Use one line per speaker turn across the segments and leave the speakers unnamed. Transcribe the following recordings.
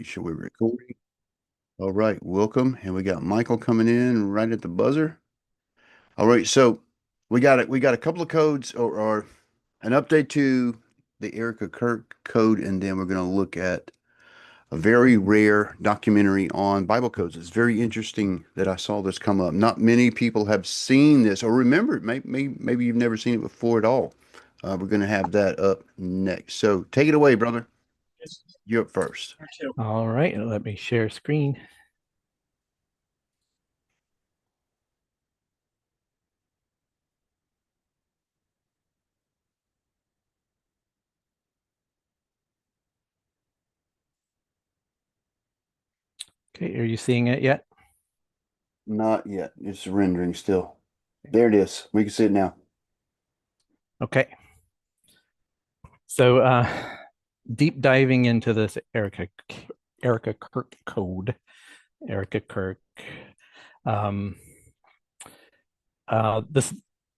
make sure we're recording. All right, welcome. And we got Michael coming in right at the buzzer. All right, so we got a couple of codes or an update to the Erica Kirk code, and then we're going to look at a very rare documentary on Bible codes. It's very interesting that I saw this come up. Not many people have seen this or remember it. Maybe you've never seen it before at all. We're going to have that up next. So take it away, brother. You're up first.
All right, let me share screen. Okay, are you seeing it yet?
Not yet. It's rendering still. There it is. We can see it now.
Okay, so deep diving into this Erica Kirk code, Erica Kirk. Um, this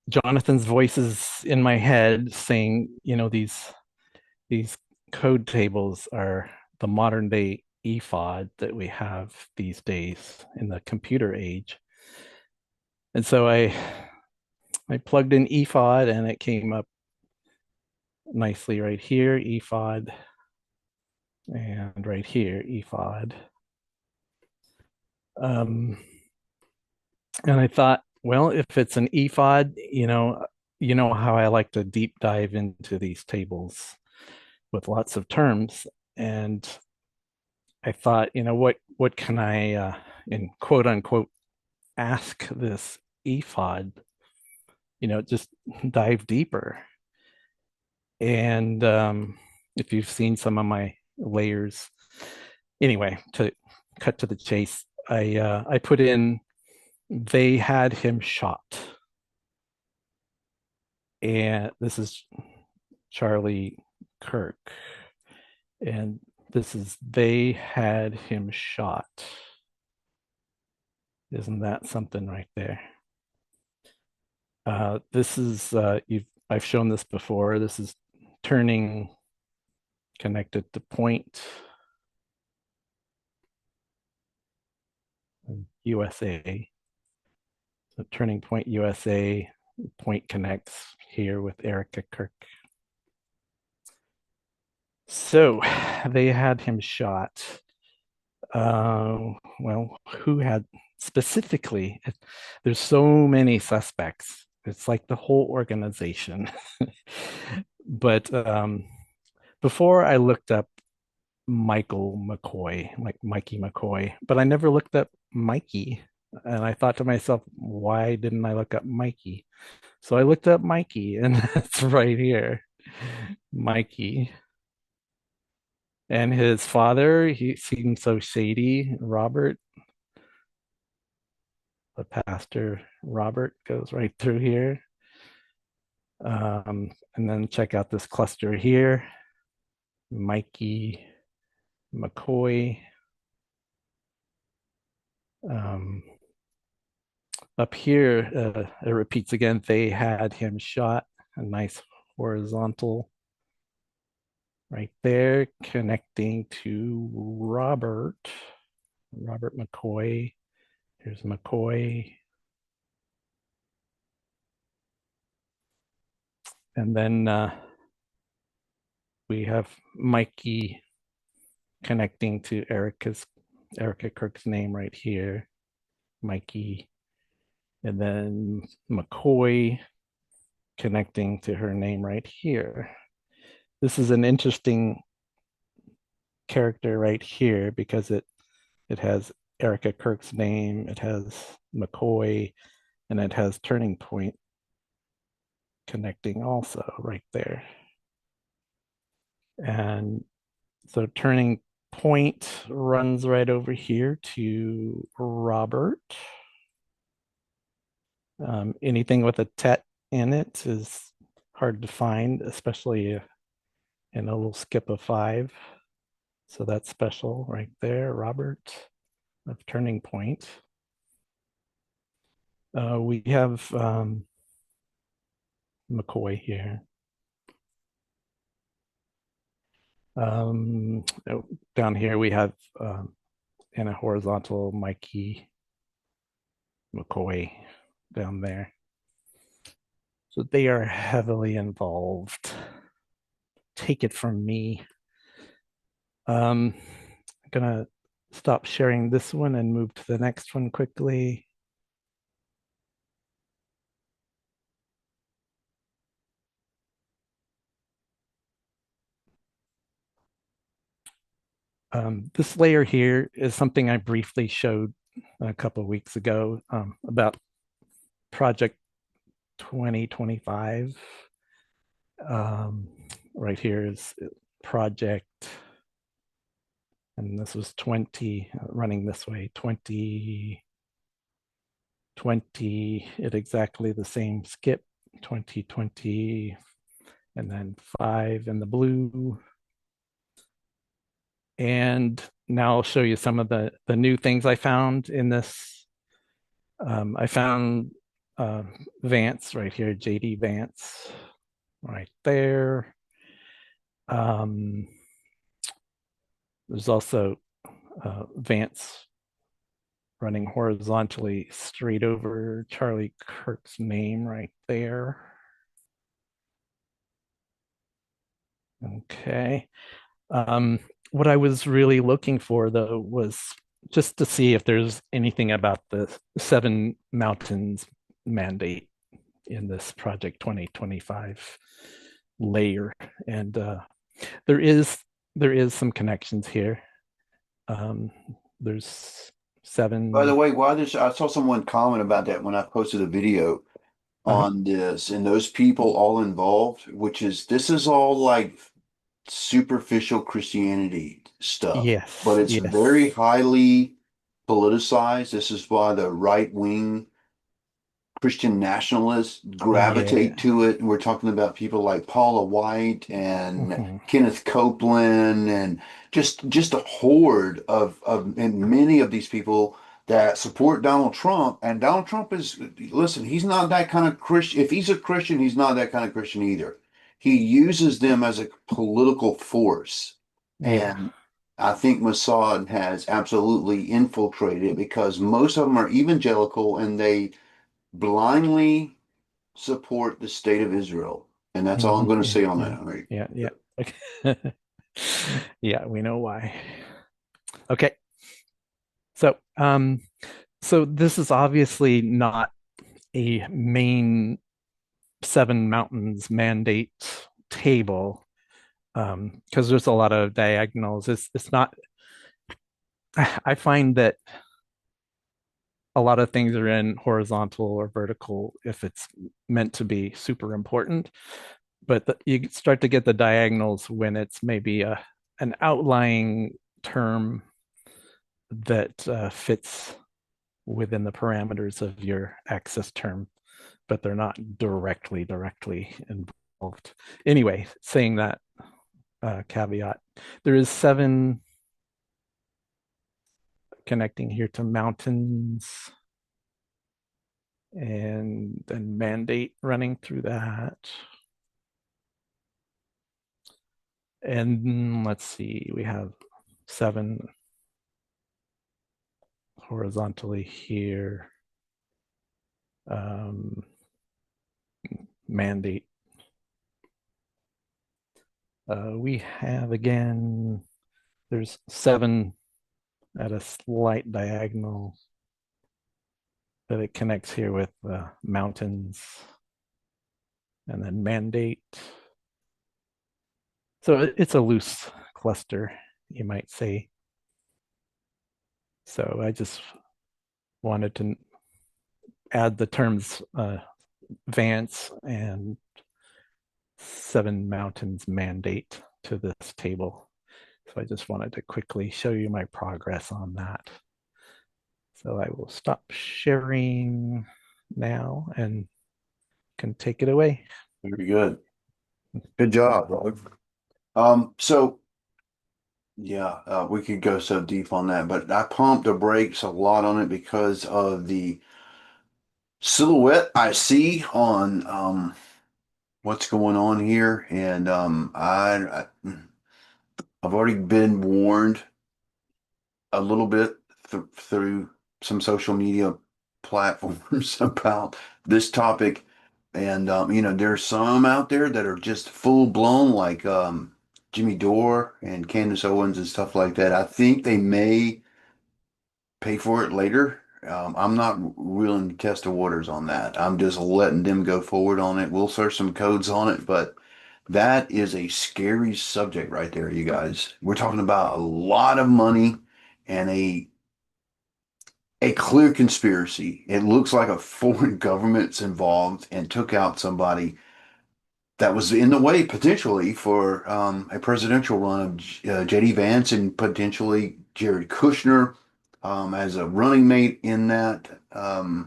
Jonathan's voice is in my head saying, these code tables are the modern day ephod that we have these days in the computer age. And so I plugged in ephod and it came up nicely right here, ephod, and right here, ephod. Um, and I thought, well, if it's an ephod, you know how I like to deep dive into these tables with lots of terms. And I thought, what can I, in quote unquote, ask this ephod, just dive deeper. And if you've seen some of my layers, anyway, to cut to the chase, I put in they had him shot, and this is Charlie Kirk, and this is they had him shot. Isn't that something right there? This is I've shown this before. This is turning connected to point USA. So turning point USA, point connects here with Erica Kirk. So they had him shot. Well, who had specifically? There's so many suspects. It's like the whole organization. But before I looked up Michael McCoy, like Mikey McCoy, but I never looked up Mikey. And I thought to myself, why didn't I look up Mikey? So I looked up Mikey, and that's right here. Mikey. And his father, he seemed so shady. Robert, the pastor, Robert goes right through here. And then check out this cluster here. Mikey, McCoy. Um, Up here, it repeats again. They had him shot. A nice horizontal right there, connecting to Robert McCoy. Here's McCoy. And then we have Mikey connecting to Erica Kirk's name right here. Mikey. And then McCoy connecting to her name right here. This is an interesting character right here because it has Erica Kirk's name, it has McCoy, and it has Turning Point connecting also right there. And so Turning Point runs right over here to Robert. Anything with a tet in it is hard to find, especially in a little skip of 5. So that's special right there, Robert of Turning Point. We have McCoy here. Oh, down here we have in a horizontal Mikey McCoy down there. So they are heavily involved. Take it from me. I'm gonna stop sharing this one and move to the next one quickly. This layer here is something I briefly showed a couple of weeks ago about Project 2025. Um, right here is Project, and this was 20, running this way, 2020 at exactly the same skip, 2020, and then 5 in the blue. And now I'll show you some of the new things I found in this. I found uh, Vance right here, JD Vance right there. Um, there's also Vance running horizontally straight over Charlie Kirk's name right there. Okay. Um, what I was really looking for, though, was just to see if there's anything about the Seven Mountains mandate in this Project 2025 layer. And there is there is some connections here. Um, there's
By the
seven.
way, why this? I saw someone comment about that when I posted a video
Uh,
on this, and those people all involved, which is this is all like superficial Christianity stuff, but
yes,
it's very
yes,
highly politicized. This is why the right wing Christian nationalists gravitate
yeah.
to it. And we're talking about people like Paula White and
Mhm.
Kenneth Copeland and just a horde of and many of these people that support Donald Trump. And Donald Trump is, listen, he's not that kind of Christian. If he's a Christian, he's not that kind of Christian either. He uses them as a political force.
Yeah.
And I think Mossad has absolutely infiltrated because most of them are evangelical and they blindly support the state of Israel. And that's all I'm
Mhm.
going to
Yeah,
say on that.
yeah,
All right.
yeah, yeah. Okay. Yeah, we know why. Okay. So, so this is obviously not a main Seven Mountains mandate table, because there's a lot of diagonals. It's not. I find that a lot of things are in horizontal or vertical if it's meant to be super important, but you start to get the diagonals when it's maybe an outlying term that fits within the parameters of your access term, but they're not directly involved. Anyway, saying that caveat, there is 7 connecting here to mountains and then mandate running through that. And let's see, we have 7 horizontally here. Um, mandate. We have again, there's 7 at a slight diagonal that it connects here with mountains and then mandate. So it's a loose cluster, you might say. So I just wanted to add the terms Vance and Seven Mountains mandate to this table. So I just wanted to quickly show you my progress on that. So I will stop sharing now and can take it away.
Very good. Good job, Doug. So yeah, we could go so deep on that, but I pumped the brakes a lot on it because of the silhouette I see on what's going on here, and I've already been warned a little bit through some social media platforms about this topic. And, there's some out there that are just full blown, like Jimmy Dore and Candace Owens and stuff like that. I think they may pay for it later. I'm not willing to test the waters on that. I'm just letting them go forward on it. We'll search some codes on it, but that is a scary subject right there, you guys. We're talking about a lot of money and a clear conspiracy. It looks like a foreign government's involved and took out somebody that was in the way potentially for a presidential run of J.D. Vance and potentially Jared Kushner as a running mate in that. Yeah,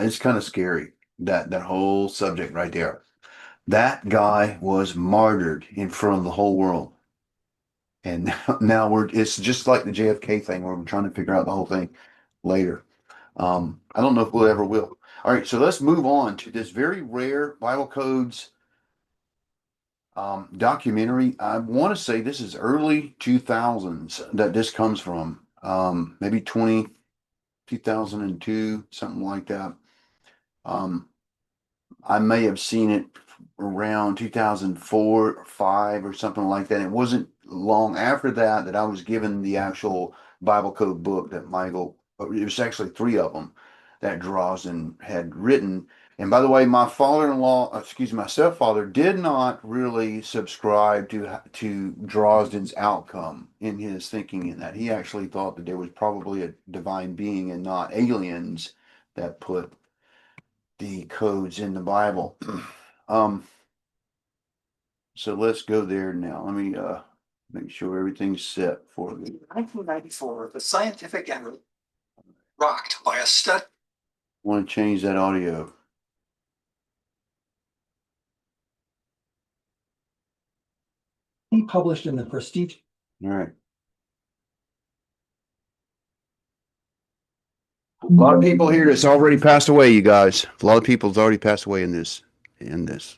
it's kind of scary that whole subject right there. That guy was martyred in front of the whole world. And now it's just like the JFK thing where we're trying to figure out the whole thing later. I don't know if we'll ever will. All right, so let's move on to this very rare Bible codes documentary. I want to say this is early 2000s that this comes from. Maybe 2002, something like that. Um, I may have seen it around 2004 or 5 or something like that. It wasn't long after that that I was given the actual Bible code book that Michael, it was actually 3 of them that Drosden had written. And by the way, my father-in-law, excuse me, my stepfather did not really subscribe to Drosden's outcome in his thinking in that. He actually thought that there was probably a divine being and not aliens that put the codes in the Bible. Um, so let's go there now. Let me make sure everything's set for the 1994, the scientific and rocked by a study. Want to change that audio.
Published in the prestige.
All right. A lot of people here that's already passed away, you guys. A lot of people's already passed away in this. It's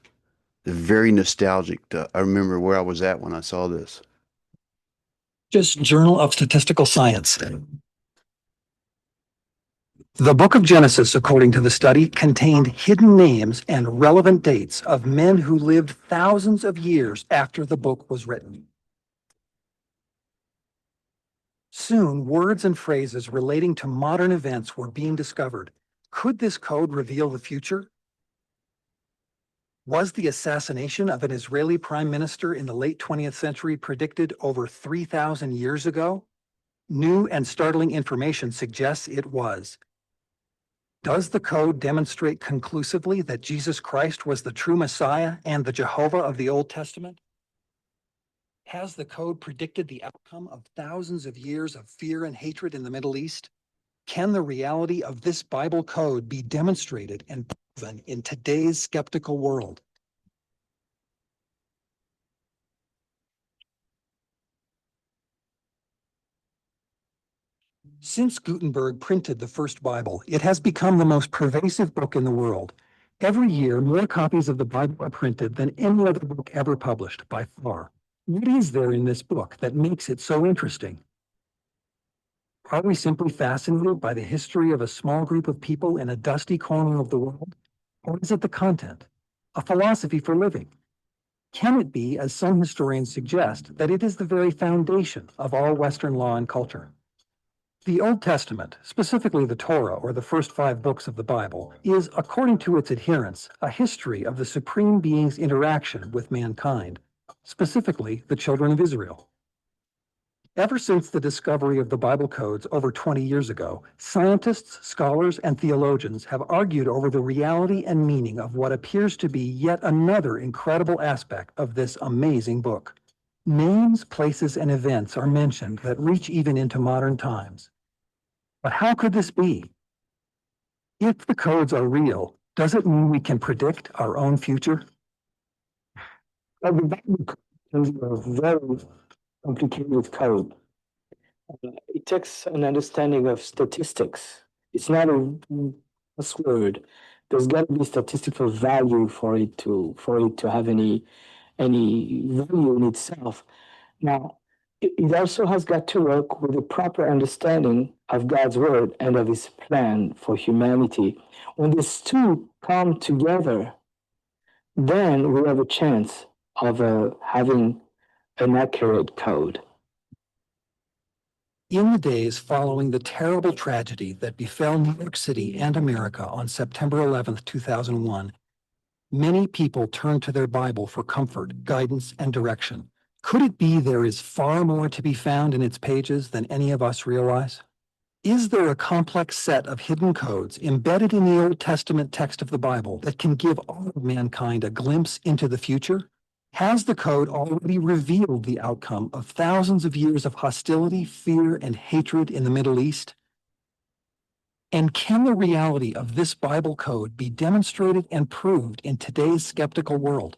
very nostalgic. I remember where I was at when I saw this.
Just Journal of Statistical Science. The book of Genesis, according to the study, contained hidden names and relevant dates of men who lived thousands of years after the book was written. Soon, words and phrases relating to modern events were being discovered. Could this code reveal the future? Was the assassination of an Israeli prime minister in the late 20th century predicted over 3,000 years ago? New and startling information suggests it was. Does the code demonstrate conclusively that Jesus Christ was the true Messiah and the Jehovah of the Old Testament? Has the code predicted the outcome of thousands of years of fear and hatred in the Middle East? Can the reality of this Bible code be demonstrated and proven in today's skeptical world? Since Gutenberg printed the first Bible, it has become the most pervasive book in the world. Every year, more copies of the Bible are printed than any other book ever published, by far. What is there in this book that makes it so interesting? Are we simply fascinated by the history of a small group of people in a dusty corner of the world? Or is it the content, a philosophy for living? Can it be, as some historians suggest, that it is the very foundation of all Western law and culture? The Old Testament, specifically the Torah, or the first 5 books of the Bible, is, according to its adherents, a history of the Supreme Being's interaction with mankind, specifically the children of Israel. Ever since the discovery of the Bible codes over 20 years ago, scientists, scholars, and theologians have argued over the reality and meaning of what appears to be yet another incredible aspect of this amazing book. Names, places, and events are mentioned that reach even into modern times. But how could this be? If the codes are real, does it mean we can predict our own future?
The Bible is a very complicated code. It takes an understanding of statistics. It's not a password. There's got to be statistical value for it to have any value in itself. Now, it also has got to work with a proper understanding of God's word and of his plan for humanity. When these two come together, then we have a chance of having an accurate code.
In the days following the terrible tragedy that befell New York City and America on September 11th, 2001, many people turned to their Bible for comfort, guidance, and direction. Could it be there is far more to be found in its pages than any of us realize? Is there a complex set of hidden codes embedded in the Old Testament text of the Bible that can give all of mankind a glimpse into the future? Has the code already revealed the outcome of thousands of years of hostility, fear, and hatred in the Middle East? And can the reality of this Bible code be demonstrated and proved in today's skeptical world?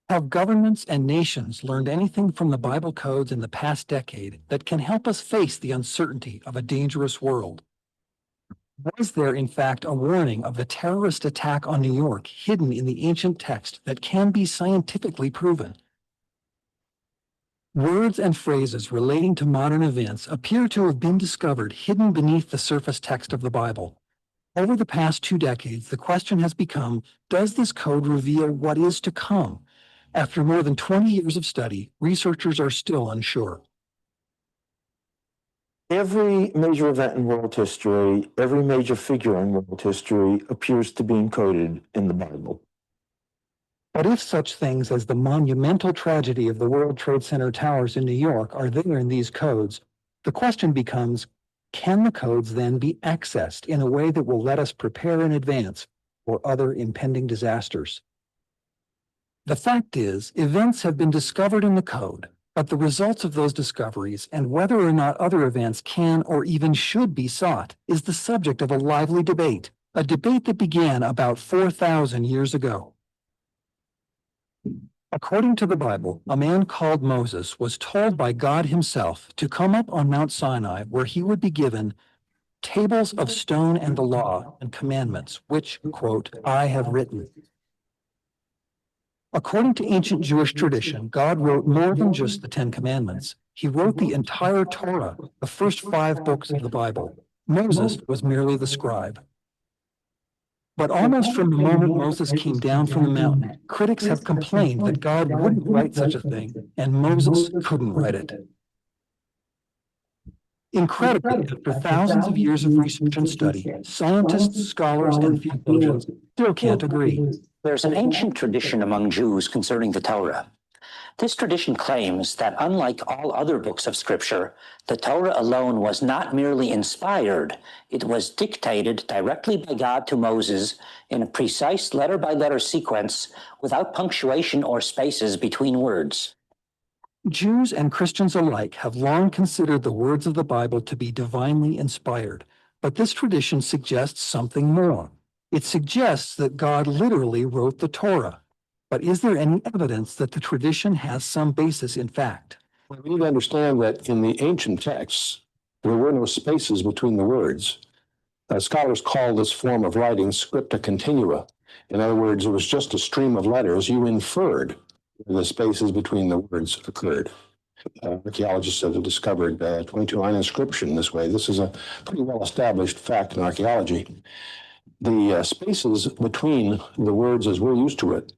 Have governments and nations learned anything from the Bible codes in the past decade that can help us face the uncertainty of a dangerous world? Was there, in fact, a warning of the terrorist attack on New York hidden in the ancient text that can be scientifically proven? Words and phrases relating to modern events appear to have been discovered hidden beneath the surface text of the Bible. Over the past 2 decades, the question has become, does this code reveal what is to come? After more than 20 years of study, researchers are still unsure.
Every major event in world history, every major figure in world history appears to be encoded in the Bible.
But if such things as the monumental tragedy of the World Trade Center towers in New York are there in these codes, the question becomes, can the codes then be accessed in a way that will let us prepare in advance for other impending disasters? The fact is, events have been discovered in the code, but the results of those discoveries and whether or not other events can or even should be sought is the subject of a lively debate, a debate that began about 4,000 years ago. According to the Bible, a man called Moses was told by God himself to come up on Mount Sinai where he would be given tables of stone and the law and commandments, which, quote, I have written. According to ancient Jewish tradition, God wrote more than just the 10 Commandments. He wrote the entire Torah, the first 5 books of the Bible. Moses was merely the scribe. But almost from the moment Moses came down from the mountain, critics have complained that God wouldn't write such a thing, and Moses couldn't write it. Incredibly, after thousands of years of research and study, scientists, scholars, and theologians still can't agree.
There's an ancient tradition among Jews concerning the Torah. This tradition claims that unlike all other books of Scripture, the Torah alone was not merely inspired, it was dictated directly by God to Moses in a precise letter-by-letter sequence without punctuation or spaces between words.
Jews and Christians alike have long considered the words of the Bible to be divinely inspired, but this tradition suggests something more. It suggests that God literally wrote the Torah. But is there any evidence that the tradition has some basis in fact?
We need to understand that in the ancient texts, there were no spaces between the words. Scholars call this form of writing scripta continua. In other words, it was just a stream of letters. You inferred the spaces between the words occurred. Archaeologists have discovered 22-line inscription this way. This is a pretty well-established fact in archaeology. The spaces between the words as we're used to it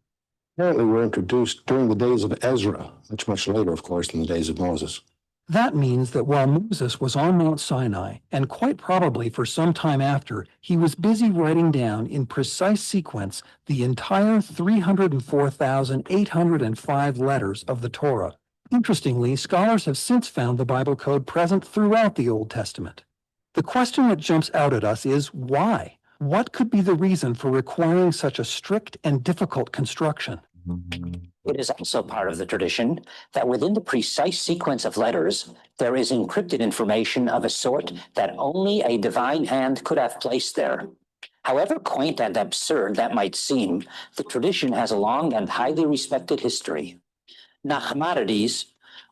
apparently were introduced during the days of Ezra, much later, of course, than the days of Moses.
That means that while Moses was on Mount Sinai, and quite probably for some time after, he was busy writing down in precise sequence the entire 304,805 letters of the Torah. Interestingly, scholars have since found the Bible code present throughout the Old Testament. The question that jumps out at us is why? What could be the reason for requiring such a strict and difficult construction?
It is also part of the tradition that within the precise sequence of letters, there is encrypted information of a sort that only a divine hand could have placed there. However quaint and absurd that might seem, the tradition has a long and highly respected history. Nachmanides,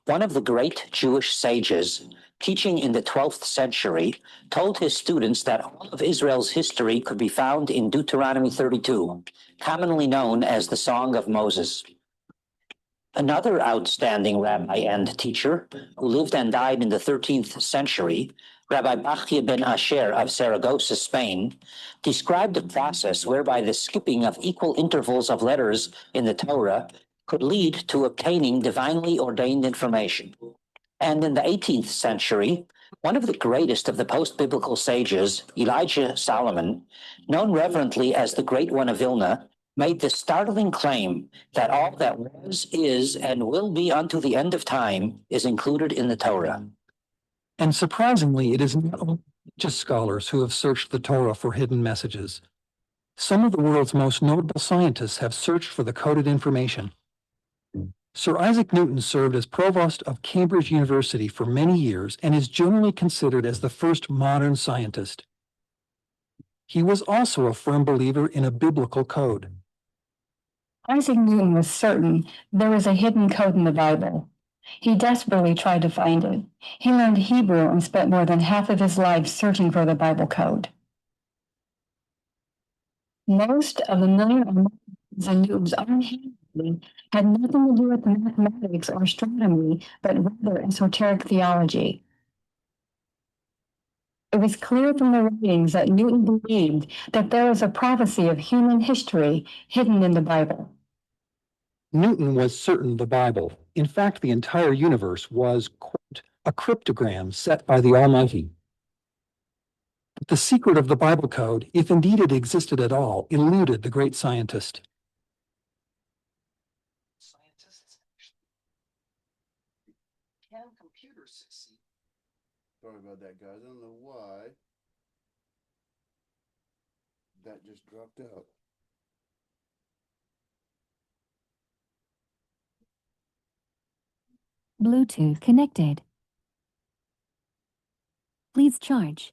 one of the great Jewish sages, teaching in the 12th century, told his students that all of Israel's history could be found in Deuteronomy 32, commonly known as the Song of Moses. Another outstanding rabbi and teacher who lived and died in the 13th century, Rabbi Bachya ben Asher of Saragossa, Spain, described a process whereby the skipping of equal intervals of letters in the Torah could lead to obtaining divinely ordained information. And in the 18th century, one of the greatest of the post-biblical sages, Elijah Solomon, known reverently as the Great One of Vilna, made the startling claim that all that was, is, and will be unto the end of time is included in the Torah.
And surprisingly, it is not only religious scholars who have searched the Torah for hidden messages. Some of the world's most notable scientists have searched for the coded information. Sir Isaac Newton served as provost of Cambridge University for many years and is generally considered as the first modern scientist. He was also a firm believer in a biblical code.
Isaac Newton was certain there was a hidden code in the Bible. He desperately tried to find it. He learned Hebrew and spent more than half of his life searching for the Bible code. Most of the million in Newton's own handwriting had nothing to do with mathematics or astronomy, but rather esoteric theology. It was clear from the writings that Newton believed that there was a prophecy of human history hidden in the Bible.
Newton was certain the Bible, in fact, the entire universe, was, quote, a cryptogram set by the Almighty. But the secret of the Bible code, if indeed it existed at all, eluded the great scientist. Scientists can computers succeed?
Sorry about that, guys. I don't know why that just dropped out.
Bluetooth connected. Please charge.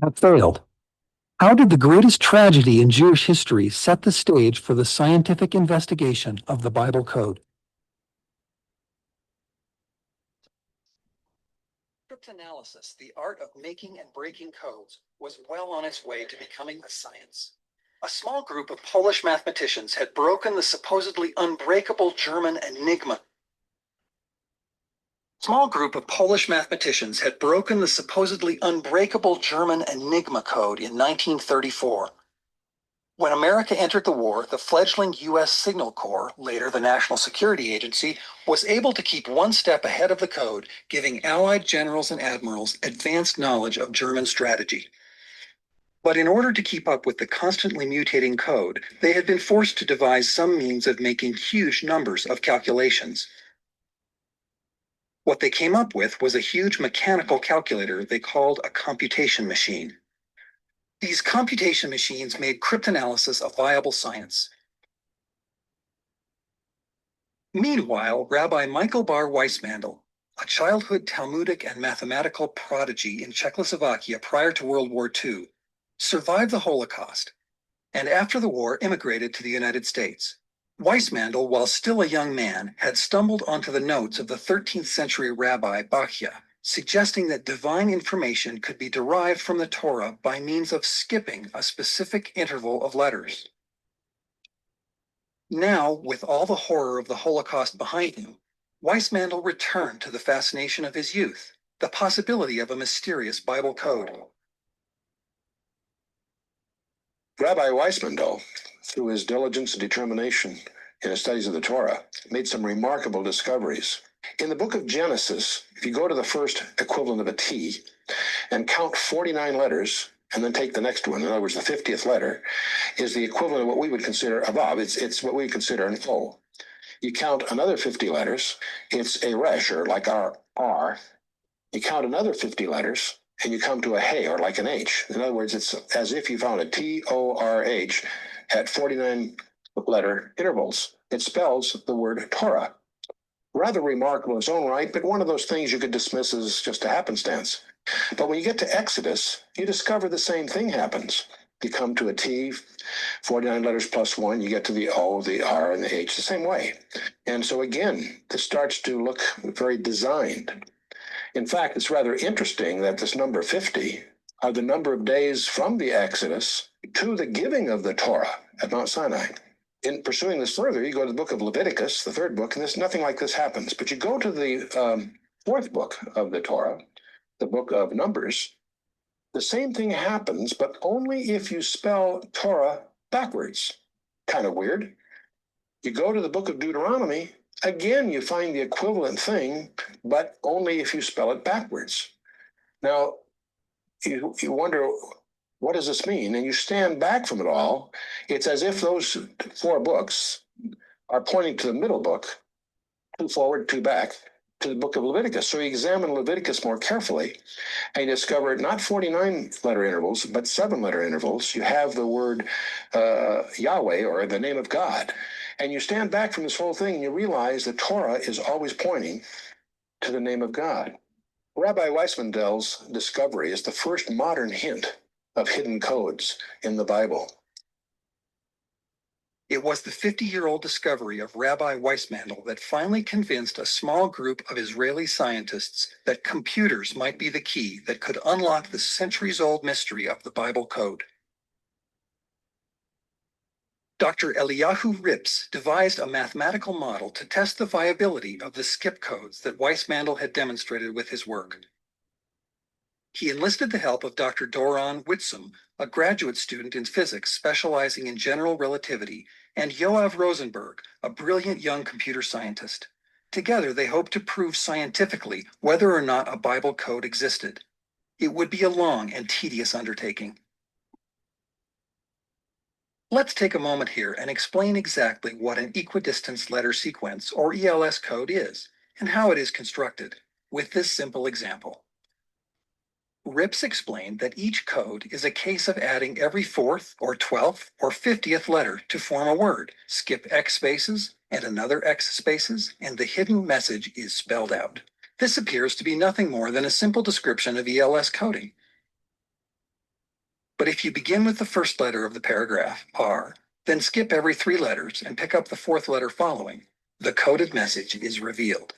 Have failed. How did the greatest tragedy in Jewish history set the stage for the scientific investigation of the Bible code? Cryptanalysis, the art of making and breaking codes, was well on its way to becoming a science. A small group of Polish mathematicians had broken the supposedly unbreakable German enigma. Small group of Polish mathematicians had broken the supposedly unbreakable German enigma code in 1934. When America entered the war, the fledgling U.S. Signal Corps, later the National Security Agency, was able to keep one step ahead of the code, giving Allied generals and admirals advanced knowledge of German strategy. But in order to keep up with the constantly mutating code, they had been forced to devise some means of making huge numbers of calculations. What they came up with was a huge mechanical calculator they called a computation machine. These computation machines made cryptanalysis a viable science. Meanwhile, Rabbi Michael Bar Weissmandl, a childhood Talmudic and mathematical prodigy in Czechoslovakia prior to World War II, survived the Holocaust, and after the war immigrated to the United States. Weissmandl, while still a young man, had stumbled onto the notes of the 13th century rabbi Bachya, suggesting that divine information could be derived from the Torah by means of skipping a specific interval of letters. Now, with all the horror of the Holocaust behind him, Weissmandl returned to the fascination of his youth, the possibility of a mysterious Bible code.
Rabbi Weissmandl, through his diligence and determination in his studies of the Torah, made some remarkable discoveries. In the book of Genesis, if you go to the first equivalent of a T and count 49 letters, and then take the next one, in other words, the 50th letter, is the equivalent of what we would consider a Vav. It's what we consider an O. You count another 50 letters, it's a Resh, or like our R. You count another 50 letters, and you come to a Hey, or like an H. In other words, it's as if you found a Torh at 49 letter intervals. It spells the word Torah. Rather remarkable in its own right, but one of those things you could dismiss as just a happenstance. But when you get to Exodus, you discover the same thing happens. You come to a T, 49 letters plus one, you get to the O, the R, and the H the same way. And so again, this starts to look very designed. In fact, it's rather interesting that this number 50 are the number of days from the Exodus to the giving of the Torah at Mount Sinai. In pursuing this further, you go to the book of Leviticus, the third book, and nothing like this happens. But you go to the fourth book of the Torah, the book of Numbers, the same thing happens, but only if you spell Torah backwards. Kind of weird. You go to the book of Deuteronomy, again, you find the equivalent thing, but only if you spell it backwards. Now, you wonder, what does this mean? And you stand back from it all. It's as if those four books are pointing to the middle book, two forward, two back, to the book of Leviticus. So you examine Leviticus more carefully, and you discover not 49 letter intervals, but 7 letter intervals. You have the word Yahweh, or the name of God. And you stand back from this whole thing and you realize that Torah is always pointing to the name of God. Rabbi Weissmandel's discovery is the first modern hint of hidden codes in the Bible.
It was the 50-year-old discovery of Rabbi Weissmandel that finally convinced a small group of Israeli scientists that computers might be the key that could unlock the centuries-old mystery of the Bible code. Dr. Eliyahu Rips devised a mathematical model to test the viability of the skip codes that Weissmandel had demonstrated with his work. He enlisted the help of Dr. Doron Whitsom, a graduate student in physics specializing in general relativity, and Yoav Rosenberg, a brilliant young computer scientist. Together, they hoped to prove scientifically whether or not a Bible code existed. It would be a long and tedious undertaking. Let's take a moment here and explain exactly what an equidistance letter sequence, or ELS code, is, and how it is constructed, with this simple example. Rips explained that each code is a case of adding every 4th or 12th or 50th letter to form a word. Skip X spaces and another X spaces, and the hidden message is spelled out. This appears to be nothing more than a simple description of ELS coding. But if you begin with the first letter of the paragraph, R, then skip every 3 letters and pick up the 4th letter following, the coded message is revealed.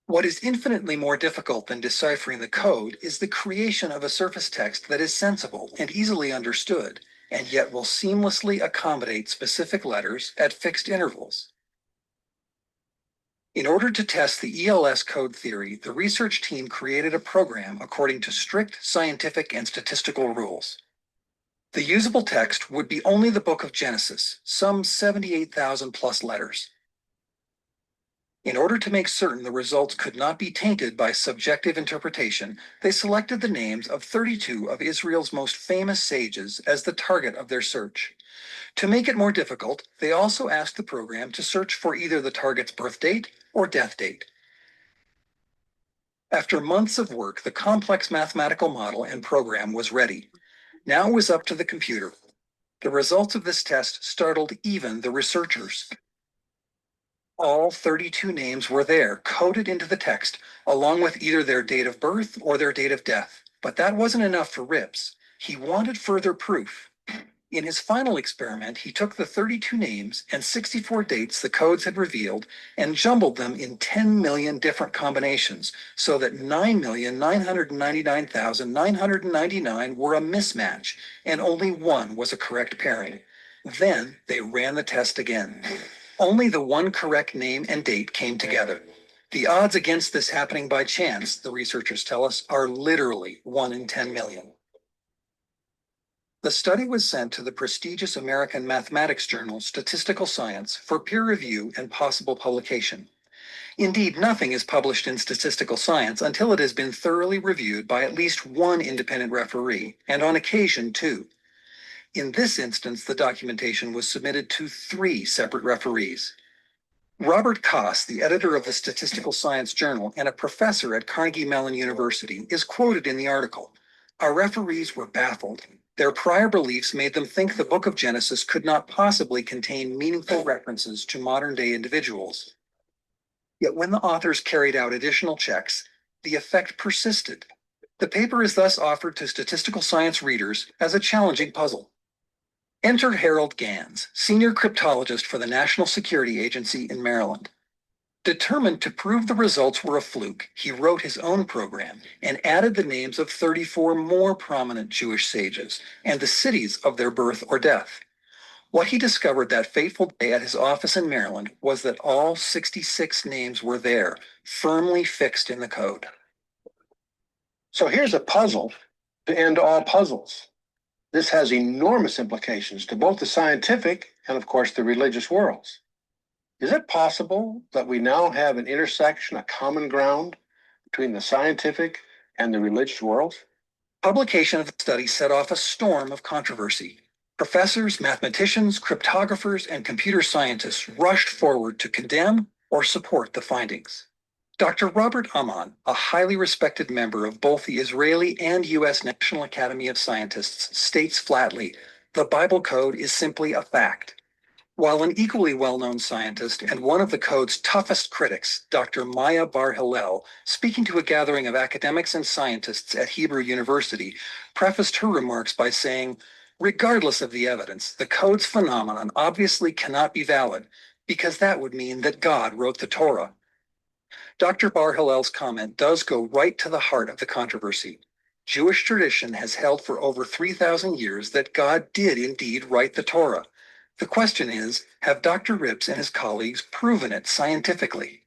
What is infinitely more difficult than deciphering the code is the creation of a surface text that is sensible and easily understood, and yet will seamlessly accommodate specific letters at fixed intervals. In order to test the ELS code theory, the research team created a program according to strict scientific and statistical rules. The usable text would be only the book of Genesis, some 78,000 plus letters. In order to make certain the results could not be tainted by subjective interpretation, they selected the names of 32 of Israel's most famous sages as the target of their search. To make it more difficult, they also asked the program to search for either the target's birth date or death date. After months of work, the complex mathematical model and program was ready. Now it was up to the computer. The results of this test startled even the researchers. All 32 names were there, coded into the text, along with either their date of birth or their date of death. But that wasn't enough for Rips. He wanted further proof. In his final experiment, he took the 32 names and 64 dates the codes had revealed and jumbled them in 10 million different combinations, so that 9,999,999 were a mismatch, and only one was a correct pairing. Then they ran the test again. Only the one correct name and date came together. The odds against this happening by chance, the researchers tell us, are literally 1 in 10 million. The study was sent to the prestigious American mathematics journal Statistical Science for peer review and possible publication. Indeed, nothing is published in statistical science until it has been thoroughly reviewed by at least one independent referee, and on occasion 2. In this instance, the documentation was submitted to 3 separate referees. Robert Koss, the editor of the Statistical Science Journal and a professor at Carnegie Mellon University, is quoted in the article. Our referees were baffled. Their prior beliefs made them think the book of Genesis could not possibly contain meaningful references to modern-day individuals. Yet when the authors carried out additional checks, the effect persisted. The paper is thus offered to statistical science readers as a challenging puzzle. Enter Harold Gans, senior cryptologist for the National Security Agency in Maryland. Determined to prove the results were a fluke, he wrote his own program and added the names of 34 more prominent Jewish sages and the cities of their birth or death. What he discovered that fateful day at his office in Maryland was that all 66 names were there, firmly fixed in the code.
So here's a puzzle to end all puzzles. This has enormous implications to both the scientific and, of course, the religious worlds. Is it possible that we now have an intersection, a common ground between the scientific and the religious worlds?
Publication of the study set off a storm of controversy. Professors, mathematicians, cryptographers, and computer scientists rushed forward to condemn or support the findings. Dr. Robert Ammann, a highly respected member of both the Israeli and U.S. National Academy of Scientists, states flatly, the Bible code is simply a fact. While an equally well-known scientist and one of the code's toughest critics, Dr. Maya Bar-Hillel, speaking to a gathering of academics and scientists at Hebrew University, prefaced her remarks by saying, regardless of the evidence, the code's phenomenon obviously cannot be valid, because that would mean that God wrote the Torah. Dr. Bar-Hillel's comment does go right to the heart of the controversy. Jewish tradition has held for over 3,000 years that God did indeed write the Torah. The question is, have Dr. Rips and his colleagues proven it scientifically?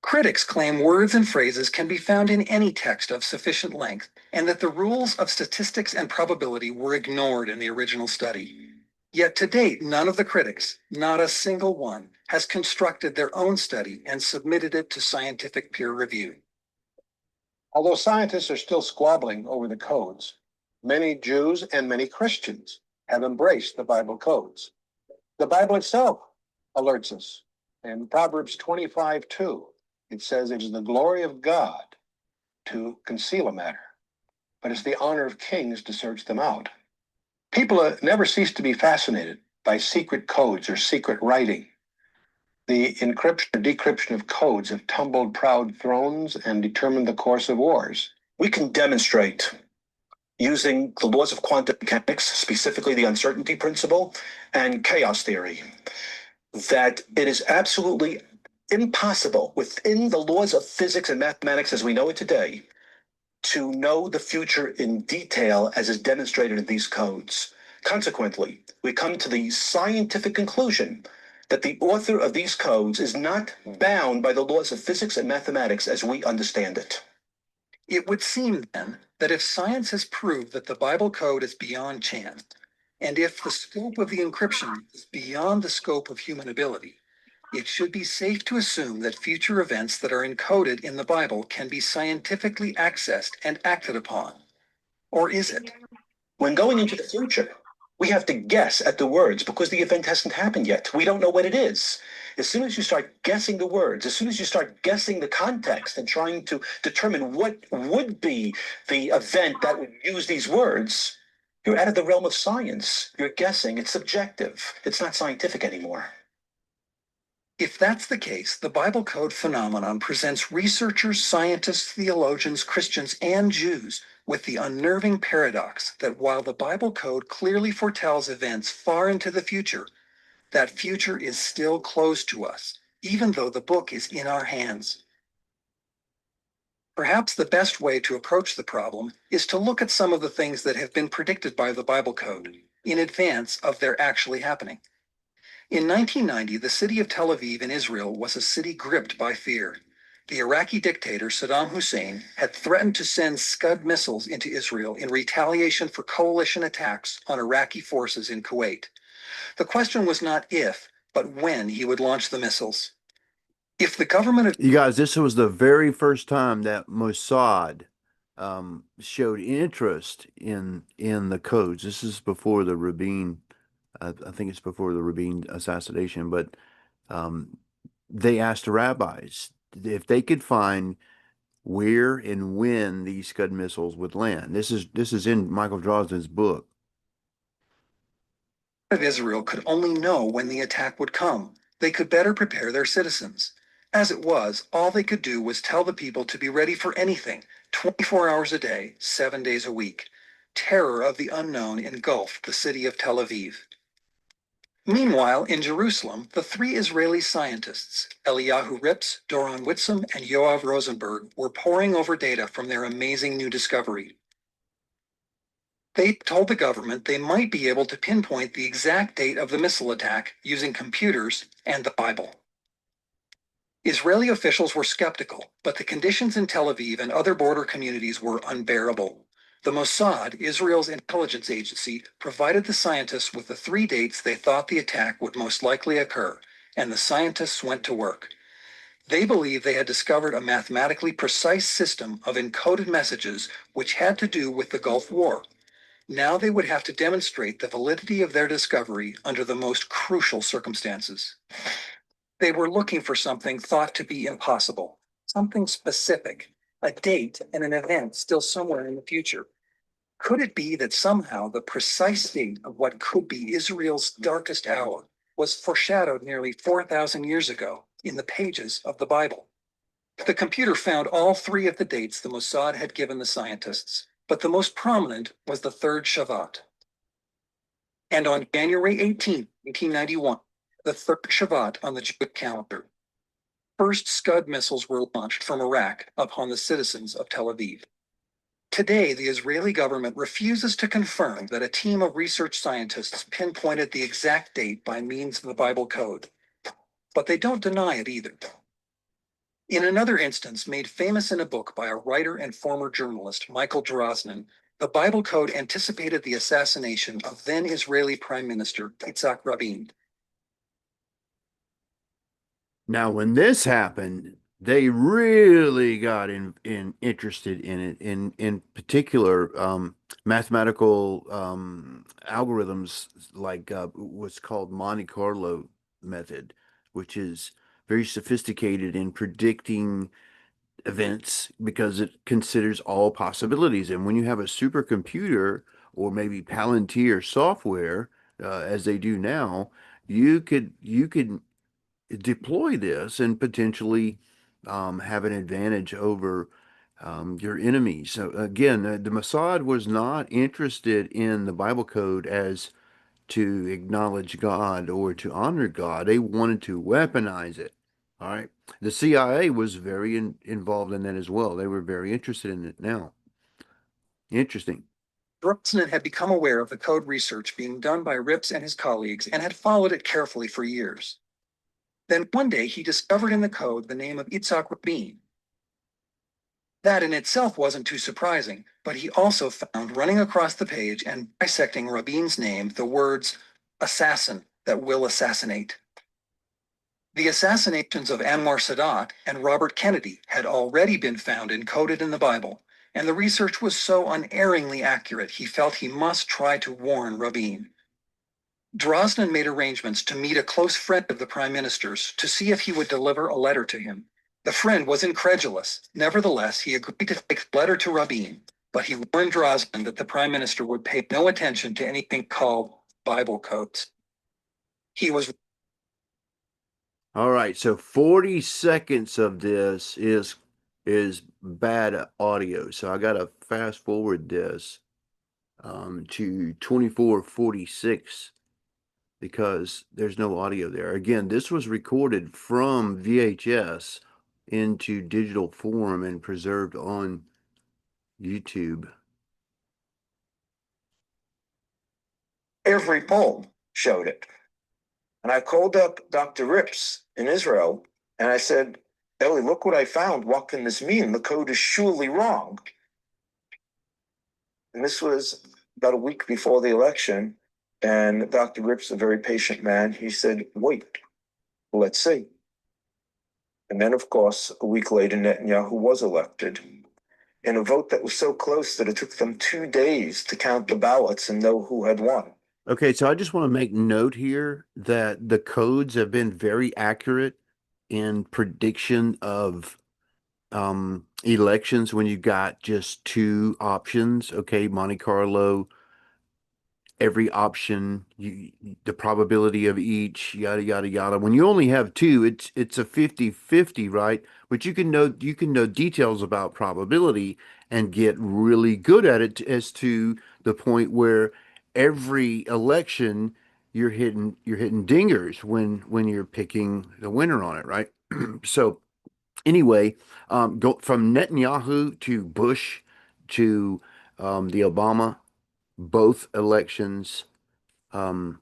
Critics claim words and phrases can be found in any text of sufficient length, and that the rules of statistics and probability were ignored in the original study. Yet to date, none of the critics, not a single one, has constructed their own study and submitted it to scientific peer review.
Although scientists are still squabbling over the codes, many Jews and many Christians have embraced the Bible codes. The Bible itself alerts us. In Proverbs 25:2, it says, it is the glory of God to conceal a matter, but it's the honor of kings to search them out. People never cease to be fascinated by secret codes or secret writing. The encryption or decryption of codes have tumbled proud thrones and determined the course of wars. We can demonstrate using the laws of quantum mechanics, specifically the uncertainty principle and chaos theory, that it is absolutely impossible within the laws of physics and mathematics as we know it today to know the future in detail as is demonstrated in these codes. Consequently, we come to the scientific conclusion that the author of these codes is not bound by the laws of physics and mathematics as we understand it.
It would seem, then, that if science has proved that the Bible code is beyond chance, and if the scope of the encryption is beyond the scope of human ability, it should be safe to assume that future events that are encoded in the Bible can be scientifically accessed and acted upon. Or is it?
When going into the future, we have to guess at the words because the event hasn't happened yet. We don't know what it is. As soon as you start guessing the words, as soon as you start guessing the context and trying to determine what would be the event that would use these words, you're out of the realm of science. You're guessing. It's subjective. It's not scientific anymore.
If that's the case, the Bible code phenomenon presents researchers, scientists, theologians, Christians, and Jews with the unnerving paradox that while the Bible code clearly foretells events far into the future, that future is still closed to us, even though the book is in our hands. Perhaps the best way to approach the problem is to look at some of the things that have been predicted by the Bible code in advance of their actually happening. In 1990, the city of Tel Aviv in Israel was a city gripped by fear. The Iraqi dictator Saddam Hussein had threatened to send Scud missiles into Israel in retaliation for coalition attacks on Iraqi forces in Kuwait. The question was not if, but when he would launch the missiles. If the government of
You guys, this was the very first time that Mossad showed interest in the codes. This is before the Rabin, I think it's before the Rabin assassination, but they asked the rabbis if they could find where and when these Scud missiles would land. This is in Michael Drosden's book.
Israel could only know when the attack would come, they could better prepare their citizens. As it was, all they could do was tell the people to be ready for anything, 24 hours a day, 7 days a week. Terror of the unknown engulfed the city of Tel Aviv. Meanwhile, in Jerusalem, the three Israeli scientists, Eliyahu Rips, Doron Whitsum, and Yoav Rosenberg, were poring over data from their amazing new discovery. They told the government they might be able to pinpoint the exact date of the missile attack using computers and the Bible. Israeli officials were skeptical, but the conditions in Tel Aviv and other border communities were unbearable. The Mossad, Israel's intelligence agency, provided the scientists with the 3 dates they thought the attack would most likely occur, and the scientists went to work. They believed they had discovered a mathematically precise system of encoded messages which had to do with the Gulf War. Now they would have to demonstrate the validity of their discovery under the most crucial circumstances. They were looking for something thought to be impossible, something specific, a date and an event still somewhere in the future. Could it be that somehow the precise date of what could be Israel's darkest hour was foreshadowed nearly 4,000 years ago in the pages of the Bible? The computer found all 3 of the dates the Mossad had given the scientists, but the most prominent was the 3rd Shavat. And on January 18, 1891, the 3rd Shavat on the Jewish calendar, first Scud missiles were launched from Iraq upon the citizens of Tel Aviv. Today, the Israeli government refuses to confirm that a team of research scientists pinpointed the exact date by means of the Bible code, but they don't deny it either. In another instance made famous in a book by a writer and former journalist, Michael Drosnin, the Bible code anticipated the assassination of then Israeli Prime Minister Yitzhak Rabin.
Now, when this happened, they really got interested in it. In particular, mathematical algorithms like what's called Monte Carlo method, which is very sophisticated in predicting events because it considers all possibilities. And when you have a supercomputer or maybe Palantir software, as they do now, you could deploy this and potentially have an advantage over your enemies. So again, the Mossad was not interested in the Bible code as to acknowledge God or to honor God. They wanted to weaponize it. All right. The CIA was very involved in that as well. They were very interested in it now. Interesting.
Drosnin had become aware of the code research being done by Rips and his colleagues and had followed it carefully for years. Then one day he discovered in the code the name of Yitzhak Rabin. That in itself wasn't too surprising, but he also found running across the page and bisecting Rabin's name the words assassin that will assassinate. The assassinations of Anwar Sadat and Robert Kennedy had already been found encoded in the Bible, and the research was so unerringly accurate he felt he must try to warn Rabin. Drosnin made arrangements to meet a close friend of the prime minister's to see if he would deliver a letter to him. The friend was incredulous. Nevertheless, he agreed to take the letter to Rabin, but he warned Drosnin that the prime minister would pay no attention to anything called Bible codes. He was
All right, so 40 seconds of this is bad audio. So I gotta fast forward this to 24:46 because there's no audio there. Again, this was recorded from VHS into digital form and preserved on YouTube.
Every poem showed it. And I called up Dr. Rips in Israel and I said, Ellie, look what I found. What can this mean? The code is surely wrong. And this was about a week before the election. And Dr. Rips, a very patient man, he said, wait, let's see. And then, of course, a week later, Netanyahu was elected in a vote that was so close that it took them 2 days to count the ballots and know who had won.
Okay, so I just want to make note here that the codes have been very accurate in prediction of elections when you've got just 2 options. Okay, Monte Carlo, every option, the probability of each, yada yada yada. When you only have 2, it's a 50-50, right? But you can know details about probability and get really good at it as to the point where every election you're hitting dingers when you're picking the winner on it, right? So anyway, go from Netanyahu to Bush to the Obama both elections, um,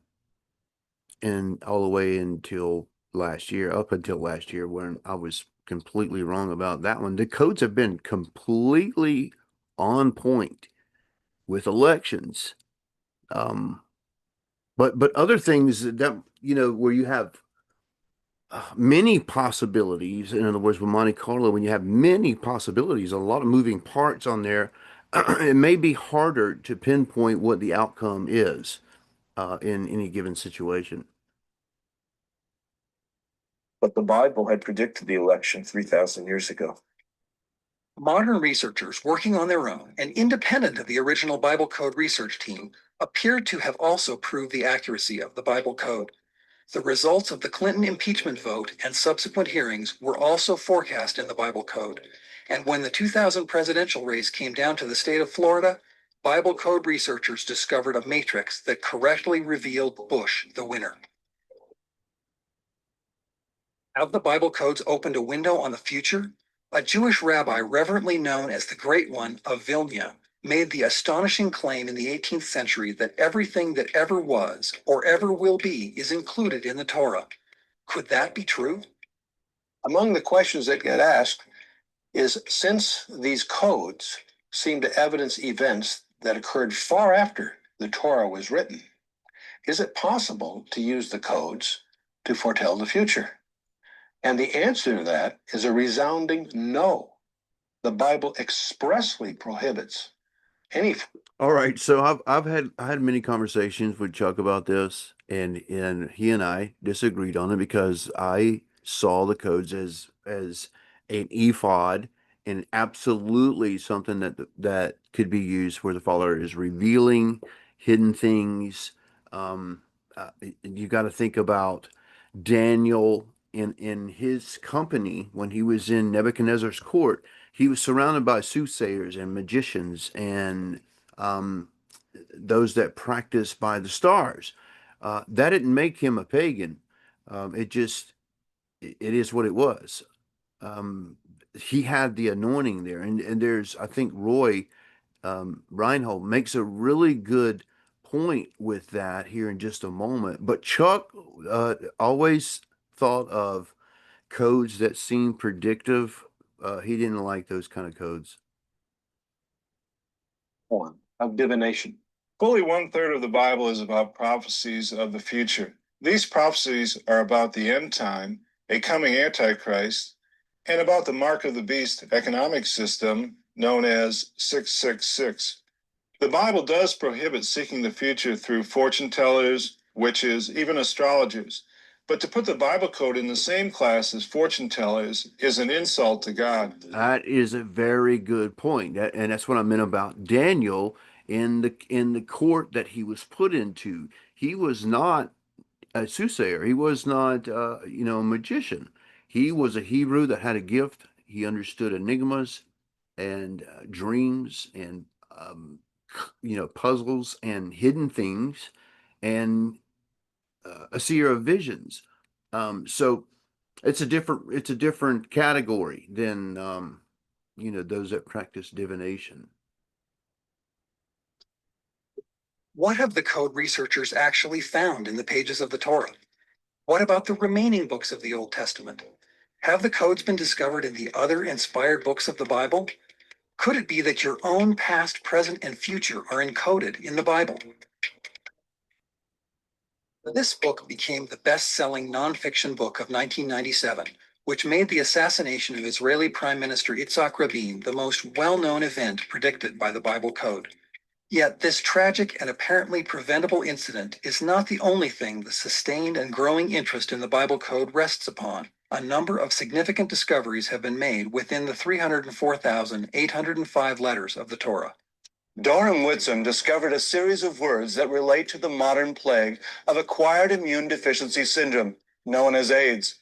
and all the way until last year, up until last year, when I was completely wrong about that one. The codes have been completely on point with elections. Um, but other things that, where you have many possibilities, in other words, with Monte Carlo, when you have many possibilities, a lot of moving parts on there, it may be harder to pinpoint what the outcome is in any given situation.
But the Bible had predicted the election 3,000 years ago.
Modern researchers working on their own and independent of the original Bible Code research team appeared to have also proved the accuracy of the Bible Code. The results of the Clinton impeachment vote and subsequent hearings were also forecast in the Bible Code. And when the 2000 presidential race came down to the state of Florida, Bible Code researchers discovered a matrix that correctly revealed Bush the winner. Have the Bible codes opened a window on the future? A Jewish rabbi reverently known as the Great One of Vilna made the astonishing claim in the 18th century that everything that ever was or ever will be is included in the Torah. Could that be true?
Among the questions that get asked is, since these codes seem to evidence events that occurred far after the Torah was written, is it possible to use the codes to foretell the future? And the answer to that is a resounding no. The Bible expressly prohibits any.
All right, so I had many conversations with Chuck about this, and he and I disagreed on it because I saw the codes as an ephod and absolutely something that could be used where the Father is revealing hidden things. Um, you got to think about Daniel in his company when he was in Nebuchadnezzar's court. He was surrounded by soothsayers and magicians and um, those that practice by the stars. That didn't make him a pagan. It is what it was. Um, he had the anointing there, and there's, I think Roy Reinhold makes a really good point with that here in just a moment. But Chuck always thought of codes that seem predictive. He didn't like those kind of codes.
Form of divination.
Fully 1/3 of the Bible is about prophecies of the future. These prophecies are about the end time, a coming Antichrist, and about the mark of the beast economic system known as 666. The Bible does prohibit seeking the future through fortune tellers, witches, even astrologers. But to put the Bible code in the same class as fortune tellers is an insult to God.
That is a very good point. And that's what I meant about Daniel in the court that he was put into. He was not a soothsayer. He was not, a magician. He was a Hebrew that had a gift. He understood enigmas and dreams and, puzzles and hidden things and a seer of visions. So it's a different category than, those that practice divination.
What have the code researchers actually found in the pages of the Torah? What about the remaining books of the Old Testament? Have the codes been discovered in the other inspired books of the Bible? Could it be that your own past, present, and future are encoded in the Bible? This book became the best-selling nonfiction book of 1997, which made the assassination of Israeli Prime Minister Yitzhak Rabin the most well-known event predicted by the Bible Code. Yet this tragic and apparently preventable incident is not the only thing the sustained and growing interest in the Bible Code rests upon. A number of significant discoveries have been made within the 304,805 letters of the Torah.
Dorham Whitson discovered a series of words that relate to the modern plague of acquired immune deficiency syndrome, known as AIDS.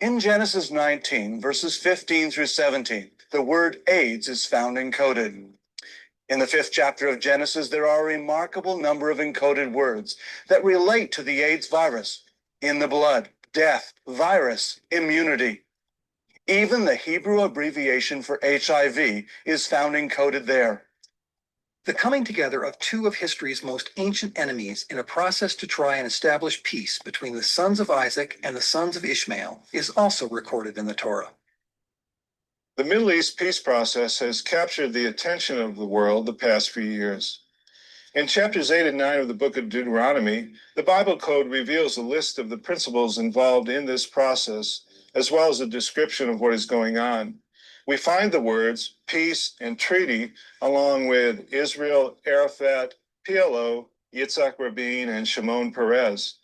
In Genesis 19, verses 15 through 17, the word AIDS is found encoded. In the 5th chapter of Genesis, there are a remarkable number of encoded words that relate to the AIDS virus: in the blood, death, virus, immunity. Even the Hebrew abbreviation for HIV is found encoded there.
The coming together of two of history's most ancient enemies in a process to try and establish peace between the sons of Isaac and the sons of Ishmael is also recorded in the Torah.
The Middle East peace process has captured the attention of the world the past few years. In chapters 8 and 9 of the book of Deuteronomy, the Bible code reveals a list of the principles involved in this process, as well as a description of what is going on. We find the words peace and treaty along with Israel, Arafat, PLO, Yitzhak Rabin, and Shimon Peres.